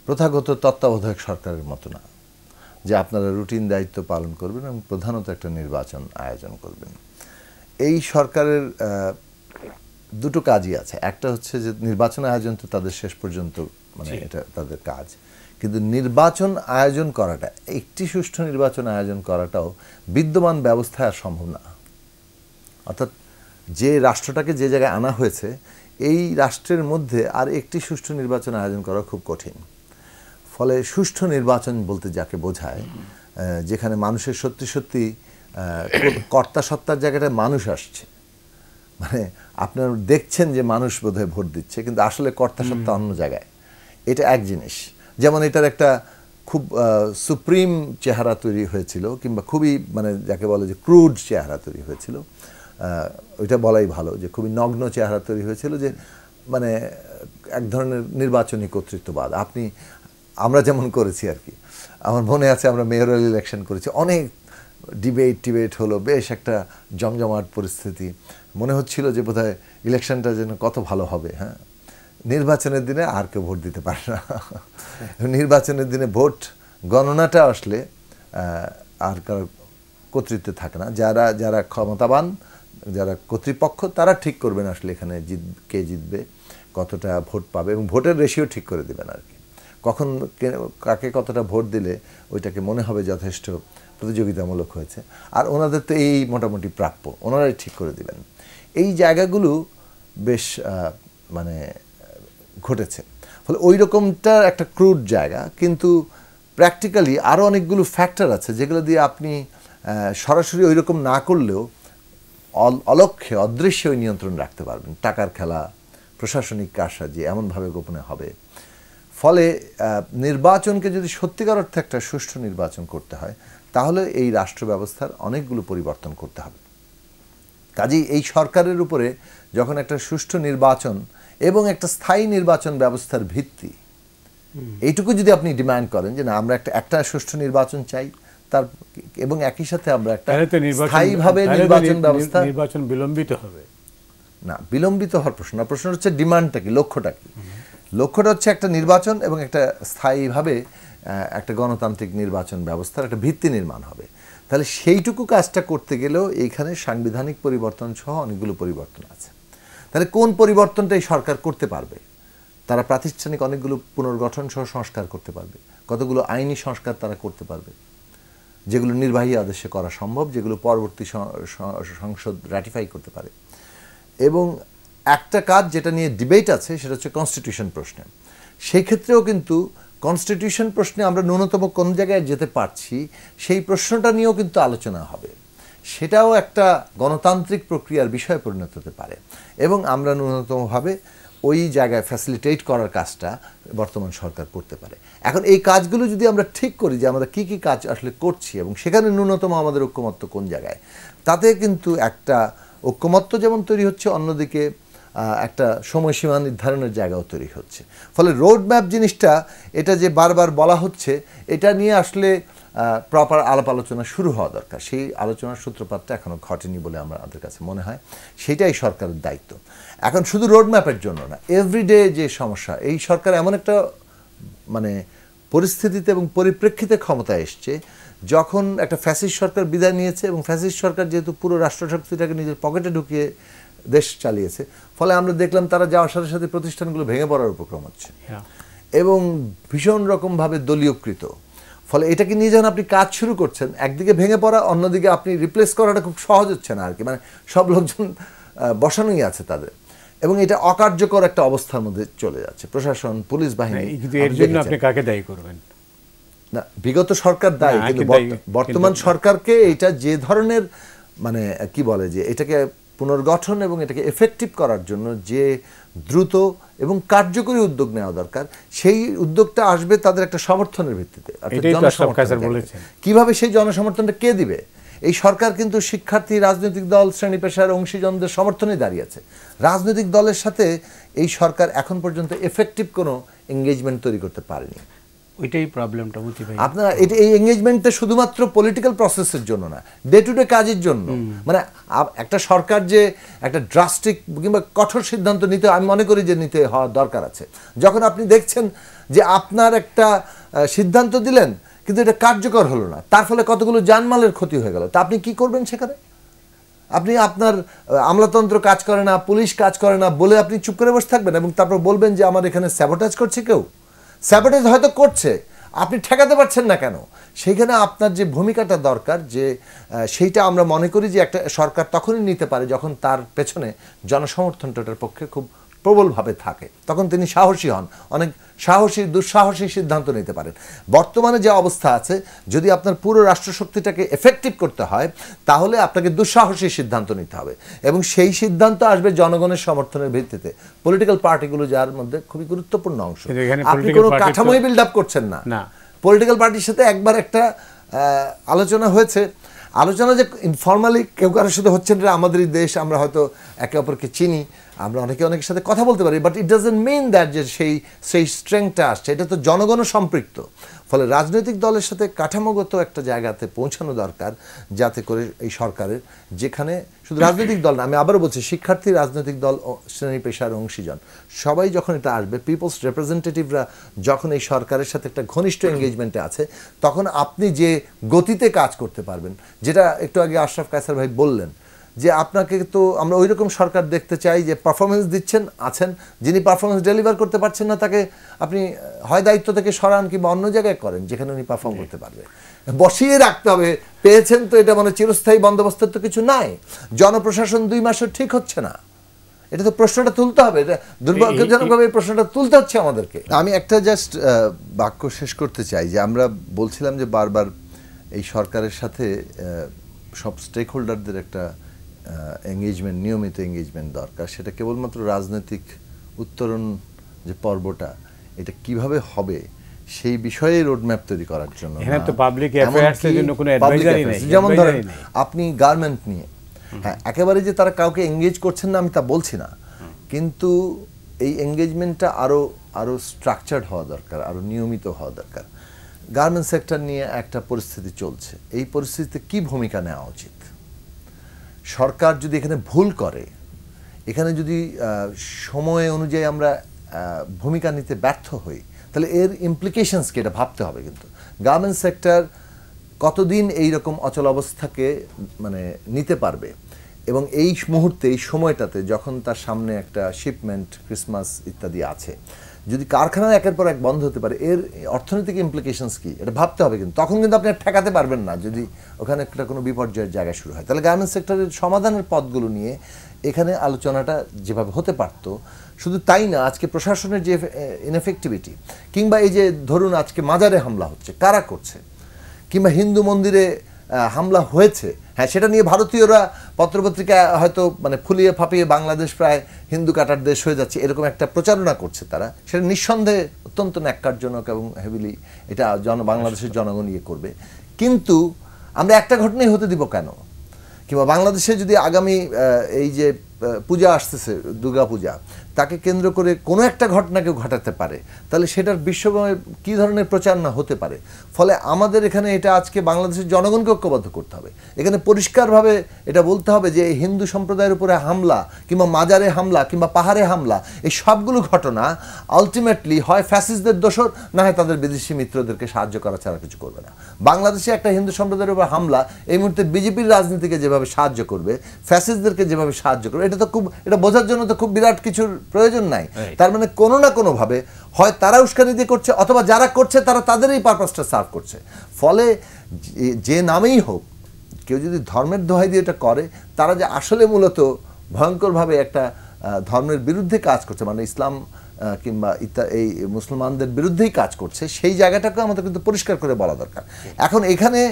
প্রথাগত তত্ত্বাবধায়ক সরকারের মতো না যে আপনারা রুটিন দায়িত্ব পালন করবেন এবং প্রধানত একটা নির্বাচন আয়োজন করবেন। এই সরকারের দুটো কাজই আছে, একটা হচ্ছে যে নির্বাচন আয়োজন তো তাদের শেষ পর্যন্ত মানে এটা তাদের কাজ, কিন্তু নির্বাচন আয়োজন করাটা, একটি সুষ্ঠু নির্বাচন আয়োজন করাটাও বিদ্যমান ব্যবস্থায় আর সম্ভব না। অর্থাৎ যে রাষ্ট্রটাকে যে জায়গায় আনা হয়েছে এই রাষ্ট্রের মধ্যে আর একটি সুষ্ঠু নির্বাচন আয়োজন করা খুব কঠিন। ফলে সুষ্ঠু নির্বাচন বলতে যাকে বোঝায় যেখানে মানুষের সত্যি সত্যি কর্তা সত্তার জায়গাটায় মানুষ আসছে, মানে আপনার দেখছেন যে মানুষ বোধহয় ভোট দিচ্ছে কিন্তু আসলে কর্তা সত্তা অন্য জায়গায়, এটা এক জিনিস। যেমন এটার একটা খুব সুপ্রিম চেহারা তৈরি হয়েছিল, কিংবা খুবই মানে যাকে বলে যে ক্রুড চেহারা তৈরি হয়েছিল, ওইটা বলাই ভালো যে খুবই নগ্ন চেহারা তৈরি হয়েছিল, যে মানে এক ধরনের নির্বাচনী কর্তৃত্ববাদ। আমরা যেমন করেছি আর কি, আমার মনে আছে আমরা মেয়রাল ইলেকশন করেছি, অনেক ডিবেট হলো, বেশ একটা জমজমাট পরিস্থিতি, মনে হচ্ছিল যে বোধহয় ইলেকশনটা যেন কত ভালো হবে। হ্যাঁ, নির্বাচনের দিনে আর কেউ ভোট দিতে পারে না। নির্বাচনের দিনে ভোট গণনাটা আসলে আর কারো কর্তৃত্বে থাকে না, যারা ক্ষমতাবান, যারা কর্তৃপক্ষ তারা ঠিক করবেন আসলে এখানে কে জিতবে, কতটা ভোট পাবে, এবং ভোটের রেশিও ঠিক করে দেবেন আর কি। কখন কাকে কতটা ভোট দিলে ওইটাকে মনে হবে যথেষ্ট প্রতিযোগিতামূলক হয়েছে, আর ওনাদের তো এই মোটামুটি প্রাপ্য, ওনারাই ঠিক করে দিবেন। এই জায়গাগুলো বেশ মানে ঘটেছে। ফলে ওই রকমটা একটা ক্রুড জায়গা, কিন্তু প্র্যাকটিক্যালি আরও অনেকগুলো ফ্যাক্টর আছে যেগুলো দিয়ে আপনি সরাসরি ওই রকম না করলেও অলক্ষ্যে অদৃশ্যে ওই নিয়ন্ত্রণ রাখতে পারবেন। টাকার খেলা, প্রশাসনিক কারসাজি এমনভাবে গোপনে হবে। ফলে নির্বাচনকে যদি সত্যিকার অর্থে একটা সুষ্ঠু নির্বাচন করতে হয় তাহলে এই রাষ্ট্র ব্যবস্থার অনেকগুলো পরিবর্তন করতে হবে। কাজেই এই সরকারের উপরে যখন একটা সুষ্ঠু নির্বাচন এবং একটা স্থায়ী নির্বাচন ব্যবস্থার ভিত্তি, এইটুকু যদি আপনি ডিমান্ড করেন যে না আমরা একটা সুষ্ঠু নির্বাচন চাই, তার এবং একই সাথে আমরা একটা স্থায়ীভাবে নির্বাচন ব্যবস্থা, নির্বাচন বিলম্বিত হবে না, বিলম্বিত হওয়ার প্রশ্ন না, প্রশ্ন হচ্ছে ডিমান্ডটা কি, লক্ষ্যটা কি। লক্ষ্যটা হচ্ছে একটা নির্বাচন এবং একটা স্থায়ীভাবে একটা গণতান্ত্রিক নির্বাচন ব্যবস্থার একটা ভিত্তি নির্মাণ হবে। তাহলে সেইটুকু কাজটা করতে গেলেও এইখানে সাংবিধানিক পরিবর্তন সহ অনেকগুলো পরিবর্তন আছে। তাহলে কোন পরিবর্তনটা এই সরকার করতে পারবে? তারা প্রাতিষ্ঠানিক অনেকগুলো পুনর্গঠন সহ সংস্কার করতে পারবে, কতগুলো আইনি সংস্কার তারা করতে পারবে যেগুলো নির্বাহী আদেশে করা সম্ভব, যেগুলো পরবর্তী সংসদ রাটিফাই করতে পারে। এবং একটা কাজ যেটা নিয়ে ডিবেট আছে সেটা হচ্ছে কনস্টিটিউশন প্রশ্নে। সেই ক্ষেত্রেও কিন্তু কনস্টিটিউশন প্রশ্নে আমরা ন্যূনতম কোন জায়গায় যেতে পারছি সেই প্রশ্নটা নিয়েও কিন্তু আলোচনা হবে, সেটাও একটা গণতান্ত্রিক প্রক্রিয়ার বিষয়ে পরিণত হতে পারে এবং আমরা ন্যূনতমভাবে ওই জায়গায় ফ্যাসিলিটেট করার কাজটা বর্তমান সরকার করতে পারে। এখন এই কাজগুলো যদি আমরা ঠিক করি যে আমরা কী কী কাজ আসলে করছি এবং সেখানে ন্যূনতম আমাদের ঐক্যমত্য কোন জায়গায়, তাতে কিন্তু একটা ঐক্যমত্য যেমন তৈরি হচ্ছে, অন্যদিকে একটা সময়সীমা নির্ধারণের জায়গাও তৈরি হচ্ছে। ফলে রোড ম্যাপ জিনিসটা, এটা যে বারবার বলা হচ্ছে, এটা নিয়ে আসলে প্রপার আলাপ আলোচনা শুরু হওয়া দরকার। সেই আলোচনার সূত্রপাতটা এখনও ঘটেনি বলে আমাদের কাছে মনে হয়, সেটাই সরকারের দায়িত্ব। এখন শুধু রোড ম্যাপের জন্য না, এভরিডে যে সমস্যা, এই সরকার এমন একটা মানে পরিস্থিতিতে এবং পরিপ্রেক্ষিতে ক্ষমতায় এসছে যখন একটা ফ্যাসিস্ট সরকার বিদায় নিয়েছে এবং ফ্যাসিস্ট সরকার যেহেতু পুরো রাষ্ট্রশক্তিটাকে নিজের পকেটে ঢুকিয়ে দেশ চালিয়েছে, ফলে আমরা দেখলাম তারা যাওয়ার সাথে সাথে প্রতিষ্ঠানগুলো ভেঙে পড়ার উপক্রম হচ্ছে এবং ভীষণ রকমভাবে দলীয়কৃত। ফলে এটাকে নিয়ে যখন আপনি কাজ শুরু করছেন, একদিকে ভেঙে পড়া, অন্যদিকে আপনি রিপ্লেস করাটা খুব সহজ হচ্ছে না আর কি, মানে সব লোকজন বসানোই আছে তাদের, এবং এটা অকার্যকর একটা অবস্থার মধ্যে চলে যাচ্ছে। প্রশাসন, পুলিশ বাহিনী, এর জন্য আপনি কাকে দায়ী করবেন? না, বিগত সরকার দায়ী, কিন্তু বর্তমান সরকারকে এটা যে ধরনের মানে কি বলে যে এটাকে পুনর্গঠন এবং এটাকে এফেক্টিভ করার জন্য যে দ্রুত এবং কার্যকরী উদ্যোগ নেওয়া দরকার, সেই উদ্যোগটা আসবে তাদের একটা সমর্থনের ভিত্তিতে। কিভাবে সেই জনসমর্থনটা কে দিবে? এই সরকার কিন্তু শিক্ষার্থী, রাজনৈতিক দল, শ্রেণী পেশার অংশীজনদের সমর্থনে দাঁড়িয়েছে। রাজনৈতিক দলের সাথে এই সরকার এখন পর্যন্ত এফেক্টিভ কোনো এঙ্গেজমেন্ট তৈরি করতে পারেনি। ওইটাই প্রবলেমটা মতি ভাই। আপনারা এটা এই এঙ্গেজমেন্টটা শুধুমাত্র পলিটিক্যাল প্রসেসের জন্য না, ডে টু ডে কাজের জন্য। মানে একটা সরকার যে একটা ড্রাস্টিক কিংবা কঠোর সিদ্ধান্ত নিতে, আমি মনে করি যে নিতে হওয়া দরকার আছে। যখন আপনি দেখছেন যে আপনার একটা সিদ্ধান্ত দিলেন কিন্তু এটা কার্যকর হলো না, তার ফলে কতগুলো জানমালের ক্ষতি হয়ে গেল, তা আপনি কি করবেন সেখানে? আপনি আপনার আমলাতন্ত্র কাজ করে না, পুলিশ কাজ করে না বলে আপনি চুপ করে বসে থাকবেন এবং তারপর বলবেন যে আমার এখানে স্যাবোটাজ করছে কেউ? স্যাবোটাজ হয়তো করছে, আপনি ঠেকাতে পারছেন না কেন? সেইখানে আপনার যে ভূমিকাটা দরকার, যে সেইটা আমরা মনে করি যে একটা সরকার তখনই নিতে পারে যখন তার পেছনে জনসমর্থনটার পক্ষে খুব প্রবলভাবে থাকে, তখন তিনি সাহসী হন, অনেক সাহসী দুঃসাহসী সিদ্ধান্ত নিতে পারেন। বর্তমানে যে অবস্থা আছে, যদি আপনার পুরো রাষ্ট্রশক্তিটাকে এফেক্টিভ করতে হয় তাহলে আপনাকে দুঃসাহসী সিদ্ধান্ত নিতে হবে এবং সেই সিদ্ধান্ত আসবে জনগণের সমর্থনের ভিত্তিতে। পলিটিক্যাল পার্টিগুলো যার মধ্যে খুবই গুরুত্বপূর্ণ অংশ। আপনি কোনো কাঠামোই বিল্ড আপ করছেন না। পলিটিক্যাল পার্টির সাথে একবার একটা আলোচনা হয়েছে, আলোচনা যে ইনফর্মালি কেউ কারোর সাথে হচ্ছেন, আমাদেরই দেশ, আমরা হয়তো একে অপরকে চিনি, আমরা অনেকের সাথে কথা বলতে পারি, but it doesn't mean that যে সেই স্ট্রেংথটা আসছে। এটা তো জনগণ সম্পৃক্ত, ফলে রাজনৈতিক দলের সাথে কাঠামোগত একটা জায়গাতে পৌঁছানো দরকার, যাতে করে এই সরকারের, যেখানে শুধু রাজনৈতিক দল না, আমি আবারও বলছি, শিক্ষার্থী, রাজনৈতিক দল, শ্রেণী পেশার অংশীজন সবাই যখন এটা আসবে, পিপলস রিপ্রেজেন্টেটিভরা যখন এই সরকারের সাথে একটা ঘনিষ্ঠ এঙ্গেজমেন্টে আছে, তখন আপনি যে গতিতে কাজ করতে পারবেন, যেটা একটু আগে আশরাফ কায়সার ভাই বললেন, যে আপনাকে তো আমরা ওই রকম সরকার দেখতে চাই যে পারফরমেন্স দিচ্ছেন, আছেন, যিনি পারফরমেন্স ডেলিভার করতে পারছেন না তাকে আপনি হয় দায়িত্ব থেকে সরান কিংবা অন্য জায়গায় করেন যেখানে উনি পারফর্ম করতে পারবে। বসিয়ে রাখতে হবে, পেয়েছেন তো এটা মানে চিরস্থায়ী বন্দোবস্তের তো কিছু নাই। জনপ্রশাসন 2 মাসও ঠিক হচ্ছে না, এটা তো প্রশ্নটা তুলতে হবে, এটা দুর্ভাগ্যজনকভাবে এই প্রশ্নটা তুলতে হচ্ছে আমাদেরকে। আমি একটা জাস্ট বাক্য শেষ করতে চাই, যে আমরা বলছিলাম যে বারবার এই সরকারের সাথে সব স্টেক হোল্ডারদের একটা এঙ্গেজমেন্ট, নিয়মিত এঙ্গেজমেন্ট দরকার। সেটা কেবলমাত্র রাজনৈতিক উত্তরণ যে পর্বটা, এটা কিভাবে হবে সেই বিষয়ে রোডম্যাপ তৈরি করার জন্য। এখানে তো পাবলিক অ্যাফেয়ার্সের জন্য কোনো অ্যাডভাইজারি নেই। যেমন ধরেন আপনি গার্মেন্ট নিয়ে, হ্যাঁ, একেবারে যে তারা কাউকে এঙ্গেজ করছেন না আমি তা বলছি না, কিন্তু এই এঙ্গেজমেন্টটা আরো স্ট্রাকচার্ড হওয়া দরকার, আরো নিয়মিত হওয়া দরকার। গার্মেন্ট সেক্টর নিয়ে একটা পরিস্থিতি চলছে, এই পরিস্থিতিতে কি ভূমিকা নেওয়া উচিত? সরকার যদি এখানে ভুল করে, এখানে যদি সময় অনুযায়ী আমরা ভূমিকা নিতে ব্যর্থ হই, তাহলে এর ইমপ্লিকেশনস কি, এটা ভাবতে হবে। কিন্তু গার্মেন্ট সেক্টর কতদিন এই রকম অচল অবস্থাকে মানে নিতে পারবে, এবং এই মুহূর্তে, এই সময়টাতে যখন তার সামনে একটা শিপমেন্ট, ক্রিসমাস ইত্যাদি আছে, যদি কারখানা একের পর এক বন্ধ হতে পারে, এর অর্থনৈতিক ইমপ্লিকেশনস কি, এটা ভাবতে হবে। কিন্তু তখন কিন্তু আপনি ঠেকাতে পারবেন না যদি ওখানে একটা কোনো বিপর্যয়ের জায়গা শুরু হয়। তাহলে গার্মেন্টস সেক্টরের সমাধানের পথগুলো নিয়ে এখানে আলোচনাটা যেভাবে হতে পারতো, শুধু তাই না, আজকে প্রশাসনের যে ইনএফেক্টিভিটি, কিংবা এই যে ধরুন আজকে মাজারে হামলা হচ্ছে, কারা করছে, কিংবা হিন্দু মন্দিরে হামলা হয়েছে, হ্যাঁ, সেটা নিয়ে ভারতীয়রা পত্রপত্রিকায় হয়তো মানে ফুলিয়ে ফাঁপিয়ে বাংলাদেশ প্রায় হিন্দু কাটার দেশ হয়ে যাচ্ছে এরকম একটা প্রচারণা করছে তারা। সেটা নিঃসন্দেহে অত্যন্ত ন্যাক্কারজনক এবং হেভিলি এটা বাংলাদেশের জনগণ ইয়ে করবে। কিন্তু আমরা একটা ঘটনাই হতে দিব কেন? কিংবা বাংলাদেশে যদি আগামী এই যে পূজা আসতেছে, দুর্গা পূজা, তাকে কেন্দ্র করে কোনো একটা ঘটনা কেউ ঘটাতে পারে, তাহলে সেটার বিশ্বময় কী ধরনের প্রচারণা হতে পারে? ফলে আমাদের এখানে এটা আজকে বাংলাদেশের জনগণকে ঐক্যবদ্ধ করতে হবে। এখানে পরিষ্কারভাবে এটা বলতে হবে যে হিন্দু সম্প্রদায়ের উপরে হামলা, কিংবা মাজারে হামলা, কিংবা পাহাড়ে হামলা, এই সবগুলো ঘটনা আলটিমেটলি হয় ফ্যাসিস্টদের দোষর, না হয় তাদের বিদেশি মিত্রদেরকে সাহায্য করা ছাড়া কিছু করবে না। বাংলাদেশে একটা হিন্দু সম্প্রদায়ের উপর হামলা এই মুহূর্তে বিজেপির রাজনীতিকে যেভাবে সাহায্য করবে, ফ্যাসিস্টদেরকে যেভাবে সাহায্য করবে, এটা বোঝার জন্য তো খুব বিরাট কিছুর প্রয়োজন নাই। তার মানে কোনো না কোনোভাবে হয় তারা উস্কানি দিয়ে করছে, অথবা যারা করছে তারা তাদের এই পারপাসটা সার্ভ করছে। ফলে যে নামেই হোক, কেউ যদি ধর্মের দোহাই দিয়ে এটা করে, তারা যে আসলে মূলত ভয়ঙ্করভাবে একটা ধর্মের বিরুদ্ধে কাজ করছে, মানে ইসলাম কিংবা এই মুসলমানদের বিরুদ্ধেই কাজ করছে, সেই জায়গাটাকে আমাদের কিন্তু পরিষ্কার করে বলা দরকার। এখন এখানে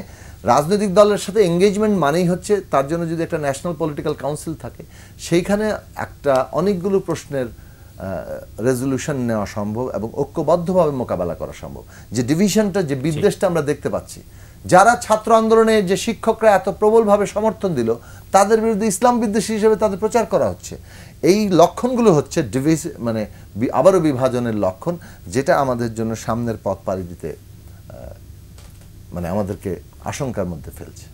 রাজনৈতিক দলের সাথে এঙ্গেজমেন্ট মানেই হচ্ছে তার জন্য যদি একটা ন্যাশনাল পলিটিক্যাল কাউন্সিল থাকে, সেইখানে একটা অনেকগুলো প্রশ্নের রেজলিউশন নেওয়া সম্ভব এবং ঐক্যবদ্ধভাবে মোকাবেলা করা সম্ভব। যে ডিভিশনটা, যে বিদ্বেষটা আমরা দেখতে পাচ্ছি, যারা ছাত্র আন্দোলনে যে শিক্ষকরা এত প্রবলভাবে সমর্থন দিল তাদের বিরুদ্ধে ইসলাম বিদ্বেষী হিসেবে তাদের প্রচার করা হচ্ছে। এই লক্ষণগুলো হচ্ছে মানে আবারও বিভাজনের লক্ষণ, যেটা আমাদের জন্য সামনের পথ পাড়ি দিতে মানে আমাদেরকে আশঙ্কার মধ্যে ফেলছে।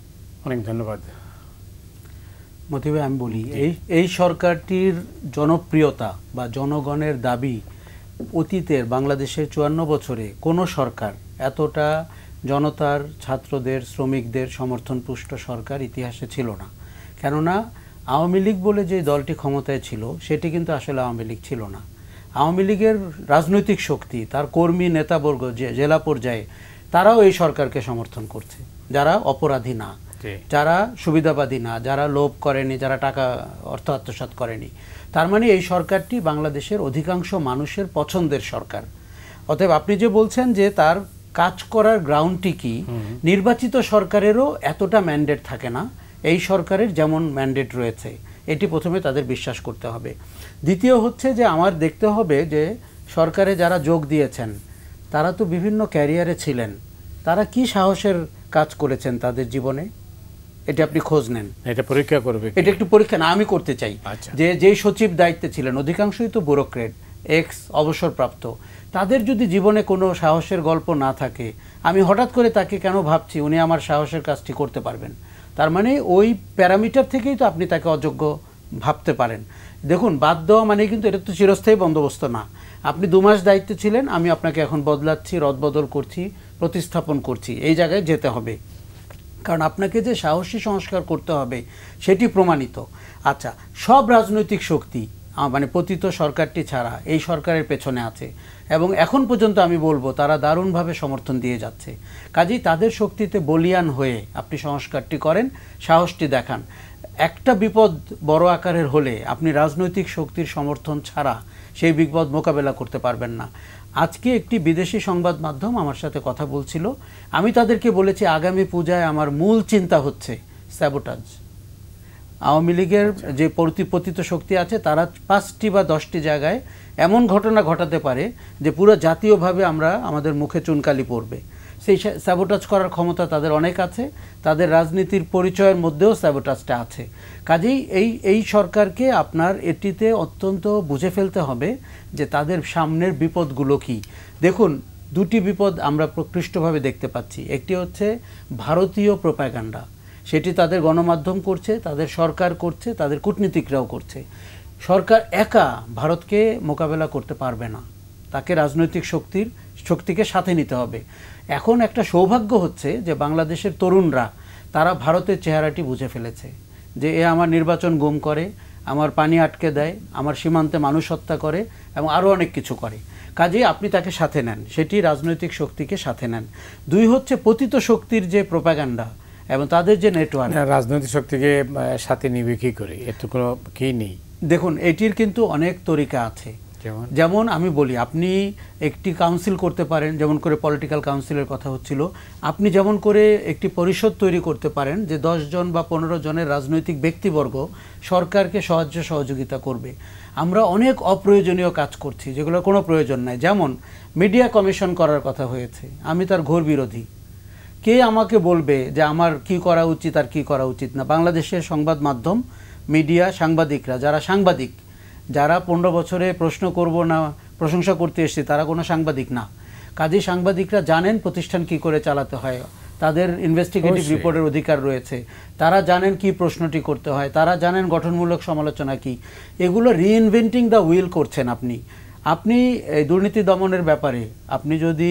অনেক ধন্যবাদ। মতি ভাই, আমি বলি এই সরকারটির জনপ্রিয়তা বা জনগণের দাবি অতীতের বাংলাদেশের 54 বছরে কোনো সরকার এতটা জনতার, ছাত্রদের, শ্রমিকদের সমর্থন পুষ্ট সরকার ইতিহাসে ছিল না। কেননা আওয়ামী লীগ বলে যে দলটি ক্ষমতায় ছিল সেটি কিন্তু আসলে আওয়ামী লীগ ছিল না। আওয়ামী লীগের রাজনৈতিক শক্তি, তার কর্মী নেতাবর্গ যে জেলা পর্যায়ে, তারাও এই সরকারকে সমর্থন করছে, যারা অপরাধী না, যারা সুবিধাবাদী না, যারা লোভ করেনি, যারা টাকা অর্থ আত্মসাৎ করেনি। তার মানে এই সরকারটি বাংলাদেশের অধিকাংশ মানুষের পছন্দের সরকার। অতএব আপনি যে বলছেন যে তার কাজ করার গ্রাউন্ডটি কি, নির্বাচিত সরকারেরও এতটা ম্যান্ডেট থাকে না, এই সরকারের যেমন ম্যান্ডেট রয়েছে, এটি প্রথমে তাদের বিশ্বাস করতে হবে। দ্বিতীয় হচ্ছে যে আমার দেখতে হবে যে সরকারে যারা যোগ দিয়েছেন তারা তো বিভিন্ন ক্যারিয়ারে ছিলেন, তারা কি সাহসের কাজ করেছেন তাদের জীবনে, এটা আপনি খোঁজ নেন। এটা পরীক্ষা করবে, এটা একটু পরীক্ষা না আমি করতে চাই। যে যেই সচিব দায়িত্বে ছিলেন অধিকাংশই তো ব্যুরোক্রেট, এক্স অবসরপ্রাপ্ত, তাদের যদি জীবনে কোনো সাহসের গল্প না থাকে, আমি হঠাৎ করে তাকে কেন ভাবছি উনি আমার সাহসের কাজটি করতে পারবেন, তার মানে ওই প্যারামিটার থেকেই তো আপনি তাকে অযোগ্য ভাবতে পারেন। দেখুন, বাদ দেওয়া মানে কিন্তু এটা তো চিরস্থায়ী বন্দোবস্ত না। আপনি 2 মাস দায়িত্বে ছিলেন, আমি আপনাকে এখন বদলাচ্ছি, রদবদল করছি, প্রতিস্থাপন করছি, এই জায়গায় যেতে হবে, কারণ আপনাকে যে সাহসী সংস্কার করতে হবে সেটি প্রমাণিত। আচ্ছা, সব রাজনৈতিক শক্তি মানে পতিত সরকারটি ছাড়া এই সরকারের পেছনে আছে এবং এখন পর্যন্ত আমি বলবো তারা দারুণভাবে সমর্থন দিয়ে যাচ্ছে। কাজেই তাদের শক্তিতে বলিয়ান হয়ে আপনি সংস্কারটি করেন, সাহসটি দেখান। একটা বিপদ বড় আকারের হলে আপনি রাজনৈতিক শক্তির সমর্থন ছাড়া সেই বিপদ মোকাবেলা করতে পারবেন না। আজকে একটি বিদেশি সংবাদ মাধ্যম আমার সাথে কথা বলছিল, আমি তাদেরকে বলেছি আগামী পূজায় আমার মূল চিন্তা হচ্ছে স্যাবোটাজ। আওয়ামী লীগের যে পতিত শক্তি আছে তারা 5টি বা 10টি জায়গায় এমন ঘটনা ঘটাতে পারে যে পুরো জাতীয়ভাবে আমরা আমাদের মুখে চুনকালি পড়বে। সেই স্যাবোটাজ করার ক্ষমতা তাদের অনেক আছে, তাদের রাজনীতির পরিচয়ের মধ্যেও স্যাবোটাজটা আছে। কাজেই এই সরকারকে আপনার এটিতে অত্যন্ত বুঝে ফেলতে হবে যে তাদের সামনের বিপদগুলো কি। দেখুন, 2টি বিপদ আমরা প্রকৃষ্টভাবে দেখতে পাচ্ছি। একটি হচ্ছে ভারতীয় প্রোপাগান্ডা, সেটি তাদের গণমাধ্যম করছে, তাদের সরকার করছে, তাদের কূটনীতিকরাও করছে। সরকার একা ভারতকে মোকাবেলা করতে পারবে না, তাকে রাজনৈতিক শক্তিকে সাথে নিতে হবে। এখন একটা সৌভাগ্য হচ্ছে যে বাংলাদেশের তরুণরা তারা ভারতের চেহারাটি বুঝে ফেলেছে, যে এ আমার নির্বাচন গুম করে, আমার পানি আটকে দেয়, আমার সীমান্তে মানুষ হত্যা করে এবং আরও অনেক কিছু করে। কাজেই আপনি তাকে সাথে নেন, সেটি রাজনৈতিক শক্তিকে সাথে নেন। 2 হচ্ছে পতিত শক্তির যে প্রোপাগান্ডা এবং তাদের যে নেটওয়ার্ক। রাজনৈতিক শক্তিকে সাথে নিবে কি করে, এত কোনো কি নেই। দেখুন, এটির কিন্তু অনেক তরিকা আছে। যেমন আমি বলি, আপনি একটি কাউন্সিল করতে পারেন, যেমন করে পলিটিক্যাল কাউন্সিলের কথা হচ্ছিল, আপনি যেমন করে একটি পরিষদ তৈরি করতে পারেন যে 10 জন বা 15 জনের রাজনৈতিক ব্যক্তিবর্গ সরকারকে সাহায্য সহযোগিতা করবে। আমরা অনেক অপ্রয়োজনীয় কাজ করছি যেগুলোর কোনো প্রয়োজন নাই। যেমন মিডিয়া কমিশন করার কথা হয়েছে, আমি তার ঘোর বিরোধী। কে আমাকে বলবে যে আমার কি করা উচিত আর কি করা উচিত না? বাংলাদেশের সংবাদ মাধ্যম, মিডিয়া, সাংবাদিকরা, যারা সাংবাদিক, যারা 15 বছরে প্রশ্ন করব না প্রশংসা করতে এসেছে, তারা কোনো সাংবাদিক না। কাজেই সাংবাদিকরা জানেন প্রতিষ্ঠান কি করে চালাতে হয়, তাদের ইনভেস্টিগেটিভ রিপোর্টের অধিকার রয়েছে, তারা জানেন কি প্রশ্নটি করতে হয়, তারা জানেন গঠনমূলক সমালোচনা কি। এগুলো রিইনভেন্টিং দ্য হুইল করছেন আপনি এই দুর্নীতি দমনের ব্যাপারে আপনি যদি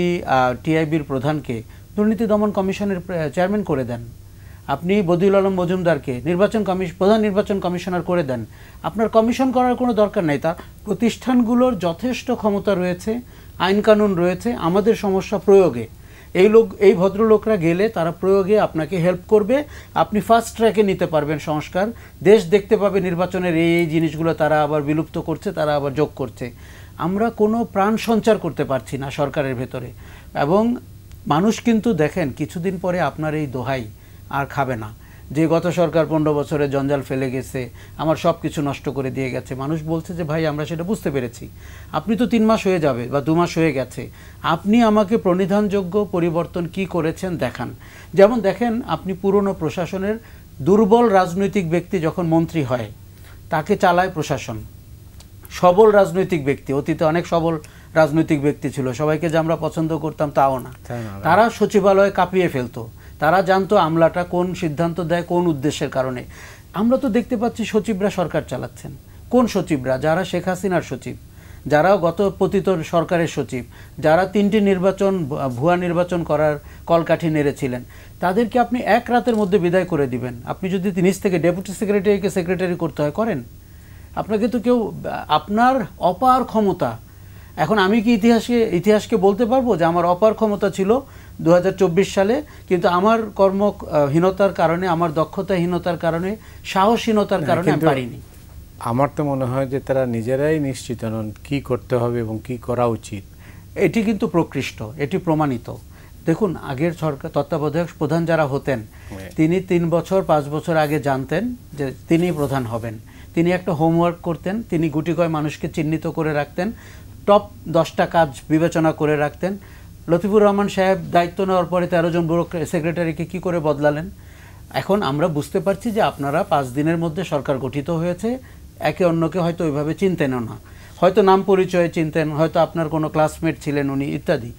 টিআইবির প্রধানকে দুর্নীতি দমন কমিশনের চেয়ারম্যান করে দেন, আপনি বদিউল আলম মজুমদারকে প্রধান নির্বাচন কমিশনার করে দেন, আপনার কমিশন করার কোনো দরকার নেই। তার প্রতিষ্ঠানগুলোর যথেষ্ট ক্ষমতা রয়েছে, আইন কানুন রয়েছে। আমাদের সমস্যা প্রয়োগে। এই ভদ্রলোকরা গেলে তারা প্রয়োগে আপনাকে হেল্প করবে, আপনি ফাস্ট ট্র্যাকে নিতে পারবেন সংস্কার। দেশ দেখতে পাবে নির্বাচনের এই জিনিসগুলো তারা আবার বিলুপ্ত করছে, তারা আবার যোগ করছে। আমরা কোনো প্রাণ সঞ্চার করতে পারছি না সরকারের ভেতরে। এবং মানুষ কিন্তু দেখেন কিছুদিন পরে আপনার এই দোহাই আর খাবে না। যে গত সরকার 15 বছরে জঞ্জাল ফেলে গেছে, আমার সব কিছু নষ্ট করে দিয়ে গেছে। মানুষ বলছে যে ভাই আমরা সেটা বুঝতে পেরেছি, আপনি তো 3 মাস হয়ে যাবে বা 2 মাস হয়ে গেছে, আপনি আমাকে প্রণিধানযোগ্য পরিবর্তন কি করেছেন দেখান। যেমন দেখেন, আপনি পুরনো প্রশাসনের দুর্বল রাজনৈতিক ব্যক্তি যখন মন্ত্রী হয় তাকে চালায় প্রশাসন। সবল রাজনৈতিক ব্যক্তি, অতীতে অনেক সবল রাজনৈতিক ব্যক্তি ছিল, সবাইকে যে আমরা পছন্দ করতাম তাও না, তারা সচিবালয়ে কাঁপিয়ে ফেলতো, তারা জানতো আমলাটা কোন সিদ্ধান্ত দেয় কোন উদ্দেশ্যের কারণে। আমরা তো দেখতে পাচ্ছি সচিবরা সরকার চালাচ্ছেন। কোন সচিবরা? যারা শেখ হাসিনার সচিব, যারা গত পতিত সরকারের সচিব, যারা 3টি নির্বাচন ভুয়া নির্বাচন করার কলকাঠি নেড়েছিলেন, তাদেরকে আপনি এক রাতের মধ্যে বিদায় করে দিবেন। আপনি যদি নিজ থেকে ডেপুটি সেক্রেটারিকে সেক্রেটারি করতে হয় করেন, আপনাকে তো কেউ, আপনার অপার ক্ষমতা। এখন আমি কি ইতিহাসকে বলতে পারবো যে আমার অপার ক্ষমতা ছিল 2024 সালে, কিন্তু আমার কর্মহীনতার কারণে, আমার দক্ষতাহীনতার কারণে, সাহসহীনতার কারণে আমি পারিনি। আমার তো মনে হয় যে তারা নিজেরাই নিশ্চিত নন কি করতে হবে এবং কি করা উচিত। এটি কিন্তু প্রকৃষ্ট, এটি প্রমাণিত। দেখুন, আগের সরকার তত্ত্বাবধায়ক প্রধান যারা হতেন, তিনি 3 বছর 5 বছর আগে জানতেন যে তিনি প্রধান হবেন। তিনি একটা হোমওয়ার্ক করতেন, তিনি গুটিকয় মানুষকে চিহ্নিত করে রাখতেন, টপ 10টা কাজ বিবেচনা করে রাখতেন। লতিফুর রহমান সাহেব দায়িত্ব নেওয়ার পরে 13 জন সেক্রেটারিকে কি করে বদলালেন? এখন আমরা বুঝতে পারছি যে আপনারা 5 দিনের মধ্যে সরকার গঠিত হয়েছে, একে অন্যকে হয়তো ওইভাবে চিনতেনও না, হয়তো নাম পরিচয়ে চিনতেন, হয়তো আপনার কোনো ক্লাসমেট ছিলেন উনি, ইত্যাদি।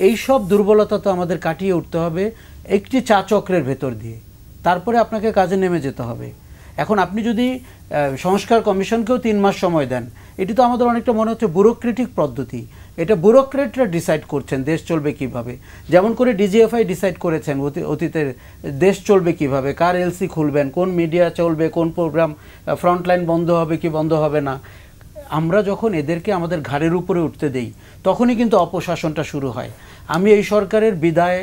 এইসব দুর্বলতা তো আমাদের কাটিয়ে উঠতে হবে একটি চা চক্রের ভেতর দিয়ে, তারপরে আপনাকে কাজে নেমে যেতে হবে। এখন আপনি যদি সংস্কার কমিশনকেও 3 মাস সময় দেন, এটি তো আমাদের অনেকটা মনে হচ্ছে ব্যুরোক্রেটিক পদ্ধতি। এটা ব্যুরোক্রেটরা ডিসাইড করছেন দেশ চলবে কিভাবে, যেমন করে ডিজিএফআই ডিসাইড করেছেন অতীতের দেশ চলবে কিভাবে, কার এলসি খুলবেন, কোন মিডিয়া চলবে, কোন প্রোগ্রাম ফ্রন্টলাইন বন্ধ হবে কি বন্ধ হবে না। আমরা যখন এদেরকে আমাদের ঘাড়ের উপরে উঠতে দেই, তখনই কিন্তু অপশাসনটা শুরু হয়। আমি এই সরকারের বিদায়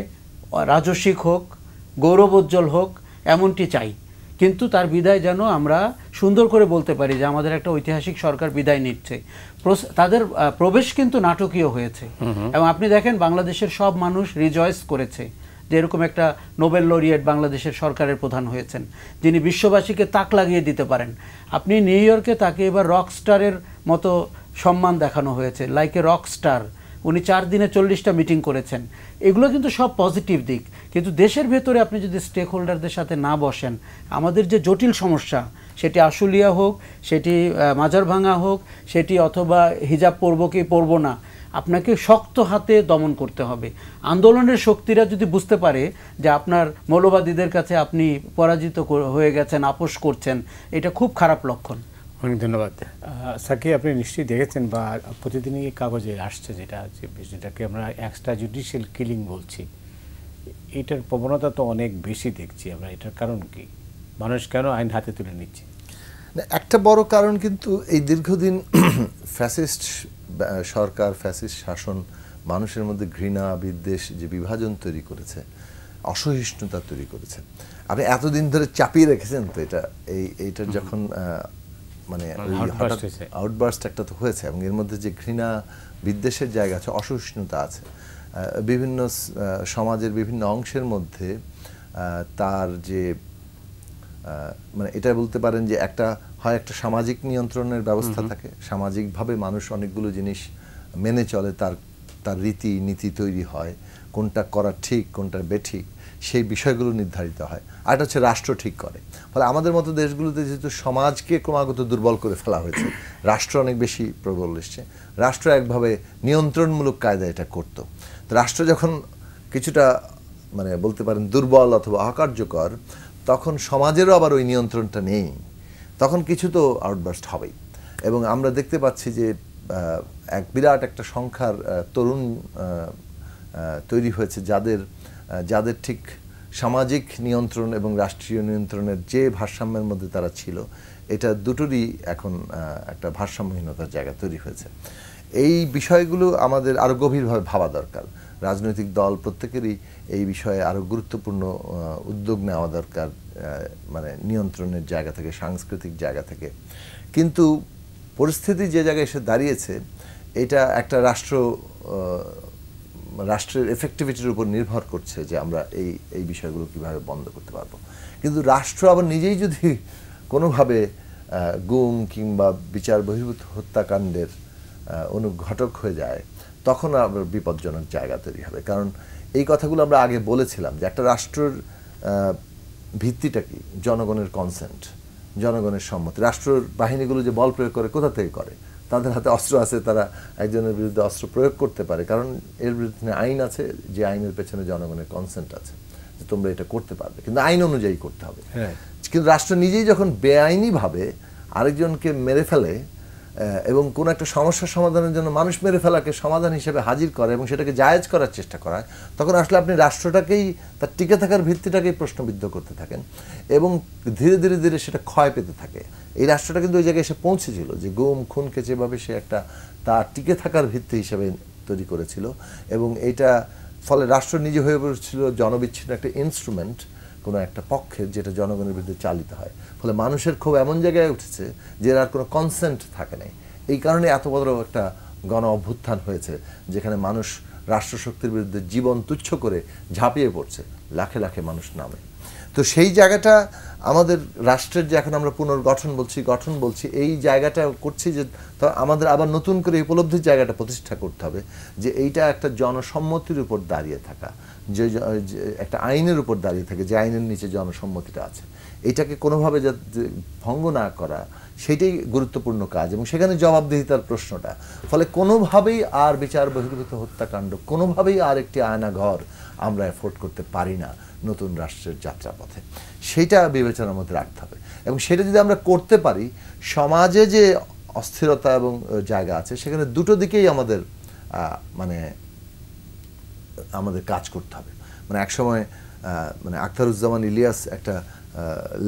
রাজস্বিক হোক, গৌরবোজ্জ্বল হোক, এমনটি চাই, কিন্তু তার বিদায় যেন আমরা সুন্দর করে বলতে পারি যে আমাদের একটা ঐতিহাসিক সরকার বিদায় নিচ্ছে। তাদের প্রবেশ কিন্তু নাটকীয় হয়েছে, এবং আপনি দেখেন বাংলাদেশের সব মানুষ রিজয়েস করেছে যে এরকম একটা নোবেল লরিয়েট বাংলাদেশের সরকারের প্রধান হয়েছেন, যিনি বিশ্ববাসীকে তাক লাগিয়ে দিতে পারেন। আপনি নিউ ইয়র্কে তাকে এবার রক স্টারের মতো সম্মান দেখানো হয়েছে, লাইক এ রক স্টার। উনি 4 দিনে 40টা মিটিং করেছেন। এগুলো কিন্তু সব পজিটিভ দিক, কিন্তু দেশের ভেতরে আপনি যদি স্টেক হোল্ডারদের সাথে না বসেন, আমাদের যে জটিল সমস্যা, সেটি আশুলিয়া হোক, সেটি মাজারভাঙা হোক, সেটি অথবা হিজাব পরব কি পরব না, আপনাকে শক্ত হাতে দমন করতে হবে। আন্দোলনের শক্তিরা যদি বুঝতে পারে যে আপনার মৌলবাদীদের কাছে আপনি পরাজিত হয়ে গেছেন, আপোষ করছেন, এটা খুব খারাপ লক্ষণ। অনেক ধন্যবাদ। সাকি, আপনি নিশ্চয়ই দেখেছেন বা প্রতিদিনই কাগজে আসছে যেটাকে আমরা এক্সট্রা জুডিশিয়াল কিলিং বলছি, এটার প্রবণতা তো অনেক বেশি দেখছি আমরা। এটার কারণ কি? মানুষ কেন আইন হাতে তুলে নিচ্ছে? একটা বড় কারণ কিন্তু এই দীর্ঘদিন ফ্যাসিস্ট সরকার, ফ্যাসিস্ট শাসন মানুষের মধ্যে ঘৃণা, বিদ্বেষ, যে বিভাজন তৈরি করেছে, অসহিষ্ণুতা তৈরি করেছে। আপনি এতদিন ধরে চাপিয়ে রেখেছেন তো এইটার যখন মানে আউটবার্স্ট একটা তো হয়েছে, এবং এর মধ্যে যে ঘৃণা বিদ্বেষের জায়গা আছে, অসহিষ্ণুতা আছে, বিভিন্ন সমাজের বিভিন্ন অংশের মধ্যে তার যে মানে এটা বলতে পারেন যে একটা সামাজিক নিয়ন্ত্রণের ব্যবস্থা থাকে, সামাজিকভাবে মানুষ অনেকগুলো জিনিস মেনে চলে, তার রীতি নীতি তৈরি হয়, কোনটা করা ঠিক কোনটা বেঠিক সেই বিষয়গুলো নির্ধারিত হয়। আর এটা হচ্ছে রাষ্ট্র ঠিক করে। ফলে আমাদের মতো দেশগুলোতে যেহেতু সমাজকে ক্রমাগত দুর্বল করে ফেলা হয়েছে, রাষ্ট্র অনেক বেশি প্রবল এসছে, রাষ্ট্র একভাবে নিয়ন্ত্রণমূলক কায়দায় এটা করতো। তো রাষ্ট্র যখন কিছুটা মানে বলতে পারেন দুর্বল অথবা অকার্যকর, তখন সমাজেরও আবার ওই নিয়ন্ত্রণটা নেই, তখন কিছু তো আউটবার্স্ট হবেই। এবং আমরা দেখতে পাচ্ছি যে এক বিরাট একটা সংখ্যার তরুণ তৈরি হয়েছে যাদের ঠিক সামাজিক নিয়ন্ত্রণ এবং রাষ্ট্রীয় নিয়ন্ত্রণের যে ভারসাম্যের মধ্যে তারা ছিল, এটা দুটোরই এখন একটা ভারসাম্যহীনতার জায়গা তৈরি হয়েছে। এই বিষয়গুলো আমাদের আরও গভীরভাবে ভাবা দরকার। রাজনৈতিক দল প্রত্যেকেরই এই বিষয়ে আরও গুরুত্বপূর্ণ উদ্যোগ নেওয়া দরকার, মানে নিয়ন্ত্রণের জায়গা থেকে, সাংস্কৃতিক জায়গা থেকে। কিন্তু পরিস্থিতি যে জায়গায় এসে দাঁড়িয়েছে, এটা একটা রাষ্ট্র রাষ্ট্রের এফেক্টিভিটির উপর নির্ভর করছে যে আমরা এই বিষয়গুলো কিভাবে বন্ধ করতে পারবো। কিন্তু রাষ্ট্র আবার নিজেই যদি কোনোভাবে গুম কিংবা বিচার বহির্ভূত হত্যাকাণ্ডের অনুঘটক হয়ে যায়, তখন আবার বিপজ্জনক জায়গা তৈরি হবে। কারণ এই কথাগুলো আমরা আগে বলেছিলাম যে একটা রাষ্ট্রের ভিত্তিটা কি? জনগণের কনসেন্ট, জনগণের সম্মতি। রাষ্ট্রের বাহিনীগুলো যে বল প্রয়োগ করে, কোথা থেকে করে? তাদের হাতে অস্ত্র আছে, তারা একজনের বিরুদ্ধে অস্ত্র প্রয়োগ করতে পারে, কারণ এর বিরুদ্ধে আইন আছে, যে আইনের পেছনে জনগণের কনসেন্ট আছে যে তোমরা এটা করতে পারবে, কিন্তু আইন অনুযায়ী করতে হবে। কিন্তু রাষ্ট্র নিজেই যখন বেআইনিভাবে আরেকজনকে মেরে ফেলে এবং কোনো একটা সমস্যার সমাধানের জন্য মানুষ মেরে ফেলাকে সমাধান হিসেবে হাজির করে এবং সেটাকে জায়েজ করার চেষ্টা করায়, তখন আসলে আপনি রাষ্ট্রটাকেই, তার টিকে থাকার ভিত্তিটাকেই প্রশ্নবিদ্ধ করতে থাকেন এবং ধীরে ধীরে ধীরে সেটা ক্ষয় পেতে থাকে। এই রাষ্ট্রটা কিন্তু ওই জায়গায় এসে পৌঁছেছিল যে গুম খুনকে যেভাবে সে একটা তার টিকে থাকার ভিত্তি হিসেবে তৈরি করেছিল, এবং এইটা ফলে রাষ্ট্র নিজে হয়ে পড়েছিল জনবিচ্ছিন্ন একটা ইনস্ট্রুমেন্ট কোনো একটা পক্ষের, যেটা জনগণের বিরুদ্ধে চালিত হয়। ফলে মানুষের ক্ষোভ এমন জায়গায় উঠেছে যে আর কোনো কনসেন্ট থাকে নাই। এই কারণে এত বড় একটা গণ অভ্যুত্থান হয়েছে, যেখানে মানুষ রাষ্ট্রশক্তির বিরুদ্ধে জীবন তুচ্ছ করে ঝাঁপিয়ে পড়ছে, লাখে লাখে মানুষ নামে। তো সেই জায়গাটা আমাদের রাষ্ট্রের যে এখন আমরা পুনর্গঠন বলছি, এই জায়গাটা করছি যে আমাদের আবার নতুন করে উপলব্ধির জায়গাটা প্রতিষ্ঠা করতে হবে যে এইটা একটা জনসম্মতির উপর দাঁড়িয়ে থাকা, যে একটা আইনের উপর দাঁড়িয়ে থাকে, যে আইনের নিচে জনসম্মতিটা আছে, এটাকে কোনোভাবে যাতে ভঙ্গ না করা, সেটাই গুরুত্বপূর্ণ কাজ, এবং সেখানে জবাবদিহিতার প্রশ্নটা। ফলে কোনোভাবেই আর বিচার বহির্ভূত হত্যাকাণ্ড, কোনোভাবেই আর একটি আয়নাঘর আমরা অ্যাফোর্ড করতে পারি না নতুন রাষ্ট্রের যাত্রাপথে। সেটা বিবেচনার মধ্যে রাখতে হবে, এবং সেটা যদি আমরা করতে পারি, সমাজে যে অস্থিরতা এবং জায়গা আছে সেখানে দুটো দিকেই আমাদের কাজ করতে হবে। মানে একসময় আখতারুজ্জামান ইলিয়াস একটা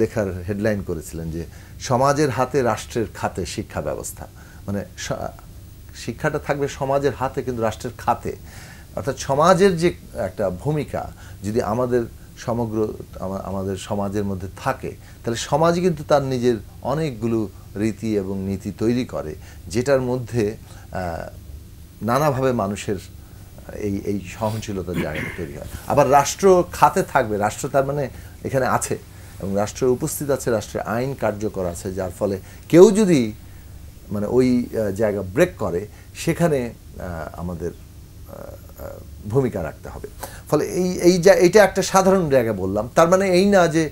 লেখার হেডলাইন করেছিলেন যে সমাজের হাতে রাষ্ট্রের খাতে শিক্ষা ব্যবস্থা, মানে শিক্ষাটা থাকবে সমাজের হাতে কিন্তু রাষ্ট্রের খাতে। অর্থাৎ সমাজের যে একটা ভূমিকা যদি আমাদের আমাদের সমাজের মধ্যে থাকে, তাহলে সমাজ কিন্তু তার নিজের অনেকগুলো রীতি এবং নীতি তৈরি করে, যেটার মধ্যে নানাভাবে মানুষের এই সহনশীলতার জায়গাটা তৈরি হয়। আবার রাষ্ট্র খাতে থাকবে, রাষ্ট্র তার মানে এখানে আছে এবং রাষ্ট্রের উপস্থিত আছে, রাষ্ট্রের আইন কার্যকর আছে, যার ফলে কেউ যদি ওই জায়গা ব্রেক করে, সেখানে আমাদের ভূমিকা রাখতে হবে। ফলে এইটা একটা সাধারণ জায়গা বললাম। তার মানে এই না যে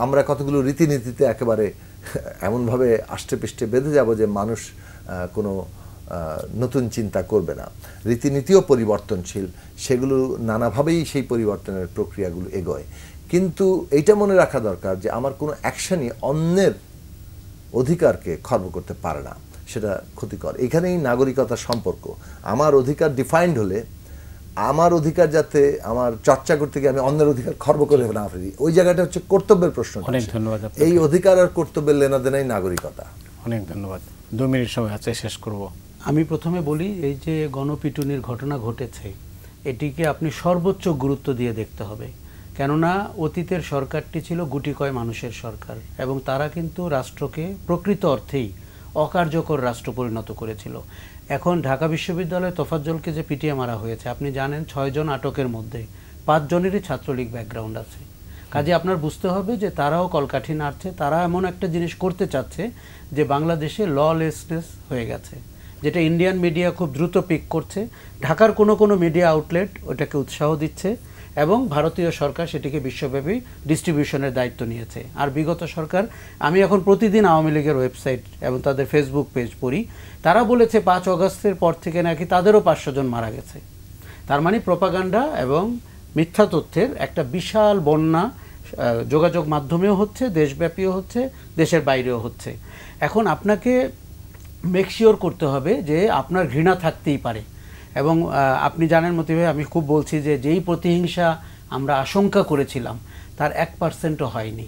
আমরা কতগুলো রীতিনীতিতে একেবারে এমনভাবে আষ্টে পৃষ্ঠে বেঁধে যাব যে মানুষ কোনো নতুন চিন্তা করবে না। রীতিনীতিও পরিবর্তনশীল, সেগুলো নানাভাবেই সেই পরিবর্তনের প্রক্রিয়াগুলো এগোয়। কিন্তু এইটা মনে রাখা দরকার যে আমার কোনো অ্যাকশনই অন্যের অধিকারকে খর্ব করতে পারে না, সেটা ক্ষতিকর। এখানেই নাগরিকতার সম্পর্ক। আমার অধিকার ডিফাইন্ড হলে আমার অধিকার যাতে আমার চর্চা করতে গিয়ে আমি অন্যের অধিকার খর্ব করে না ফেলি, ওই জায়গাটা হচ্ছে কর্তব্যের প্রশ্ন। অনেক ধন্যবাদ। এই অধিকার আর কর্তব্যের লেনাদেনাই নাগরিকতা। অনেক ধন্যবাদ। 2 মিনিট সময় আছে, শেষ করব। আমি প্রথমে বলি, এই যে গণপিটুনির ঘটনা ঘটেছে, এটিকে আপনি সর্বোচ্চ গুরুত্ব দিয়ে দেখতে হবে। কেননা অতীতের সরকারটি ছিল গুটিকয় মানুষের সরকার, এবং তারা কিন্তু রাষ্ট্রকে প্রকৃত অর্থেই অকার্যকর রাষ্ট্র পরিণত করেছিল। এখন ঢাকা বিশ্ববিদ্যালয়ে তোফাজ্জলকে যে পিটিয়ে মারা হয়েছে, আপনি জানেন 6 জন আটকের মধ্যে 5 জনেরই ছাত্রলীগ ব্যাকগ্রাউন্ড আছে। কাজে আপনার বুঝতে হবে যে তারাও কলকাঠি নাড়ছে, তারা এমন একটা জিনিস করতে চাচ্ছে যে বাংলাদেশে ললেসনেস হয়ে গেছে, যেটা ইন্ডিয়ান মিডিয়া খুব দ্রুত পিক করছে। ঢাকার কোনো মিডিয়া আউটলেট ওটাকে উৎসাহ দিচ্ছে, এবং ভারতীয় সরকার সেটিকে বিশ্বব্যাপী ডিস্ট্রিবিউশনের দায়িত্ব নিয়েছে। আর বিগত সরকার, আমি এখন প্রতিদিন আওয়ামী লীগের ওয়েবসাইট এবং তাদের ফেসবুক পেজ পড়ি, তারা বলেছে 5 অগস্টের পর থেকে নাকি তাদেরও 500 জন মারা গেছে। তার মানে প্রোপাগান্ডা এবং মিথ্যা তথ্যের একটা বিশাল বন্যা যোগাযোগ মাধ্যমেও হচ্ছে, দেশব্যাপীও হচ্ছে, দেশের বাইরেও হচ্ছে। এখন আপনাকে মেকশিওর করতে হবে যে আপনার ঘৃণা থাকতেই পারে, এবং আপনি জানেন মতিভাই, আমি খুব বলছি যে যেই প্রতিহিংসা আমরা আশঙ্কা করেছিলাম তার 1%ও হয়নি।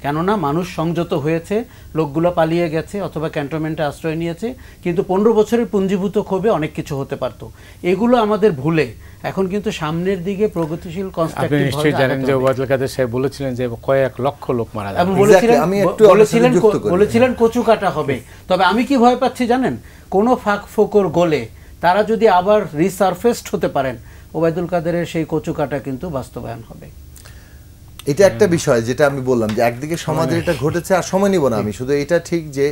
কেননা মানুষ সংযত হয়েছে, লোকগুলো পালিয়ে গেছে অথবা ক্যান্টনমেন্টে আশ্রয় নিয়েছে, কিন্তু 15 বছরের পুঞ্জীভূত ক্ষোভে অনেক কিছু হতে পারতো। এগুলো আমাদের ভুলে এখন কিন্তু সামনের দিকে প্রগতিশীল কনস্ট্রাকটিভ। আপনি নিশ্চয়ই জানেন যে ওবায়দুল কাদের সাহেব বলেছিলেন যে কয়েক লক্ষ লোক মারা যাবে, বলেছিলেন কচু কাটা হবে। তবে আমি কি ভয় পাচ্ছি জানেন, কোনো ফাঁক ফোকর গলে তারা যদি আবার রিসারফেসড হতে পারেন, ওবায়দুল কাদেরের সেই কচুকাটা কিন্তু বাস্তবায়ন হবে। এটা একটা বিষয় যেটা আমি বললাম যে একদিকে সমাজে এটা ঘটেছে, আর সময় নিব না আমি, শুধু এটা ঠিক যে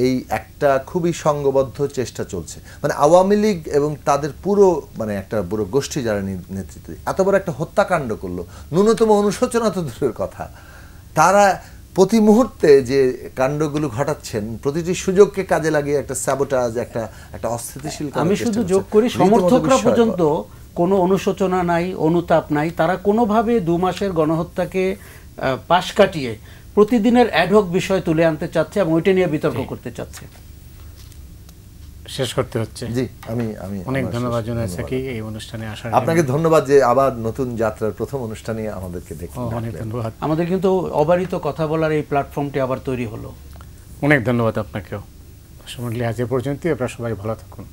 এই একটা খুবই সংঘবদ্ধ চেষ্টা চলছে, মানে আওয়ামী লীগ এবং তাদের পুরো মানে একটা পুরো গোষ্ঠী যারা নেতৃত্ব এত বড় একটা হত্যাকাণ্ড করলো, ন্যূনতম অনুশোচনা তো দূরের কথা, তারা প্রতি মুহূর্তে যে কাণ্ডগুলো ঘটাচ্ছেন প্রতিটি সুযোগকে কাজে লাগিয়ে একটা স্যাবোটাজ, একটা অস্থিতিশীল, আমি শুধু যোগ করি সমর্থকরা পর্যন্ত কোনো অনুশোচনা নাই, অনুতাপ নাই, তারা কোনোভাবে 2 মাসের গণহত্যাকে পাশ কাটিয়ে প্রতিদিনের অ্যাডহক বিষয় তুলে আনতে চাচ্ছে এবং ওইটা নিয়ে বিতর্ক করতে চাচ্ছে। শেষ করতে হচ্ছে। জি, আমি অনেক ধন্যবাদ জুনায়েদ সাকি এই অনুষ্ঠানে আসার জন্য। আপনাকে ধন্যবাদ যে আবার নতুন যাত্রার প্রথম অনুষ্ঠানে আমাদেরকে দেখলেন। অনেক ধন্যবাদ। আমাদের কিন্তু অবারিত কথা বলার এই প্ল্যাটফর্মটি আবার তৈরি হলো। অনেক ধন্যবাদ আপনাকেও। দর্শক মণ্ডলী, আজ এ পর্যন্তই। আপনারা সবাই ভালো থাকুন।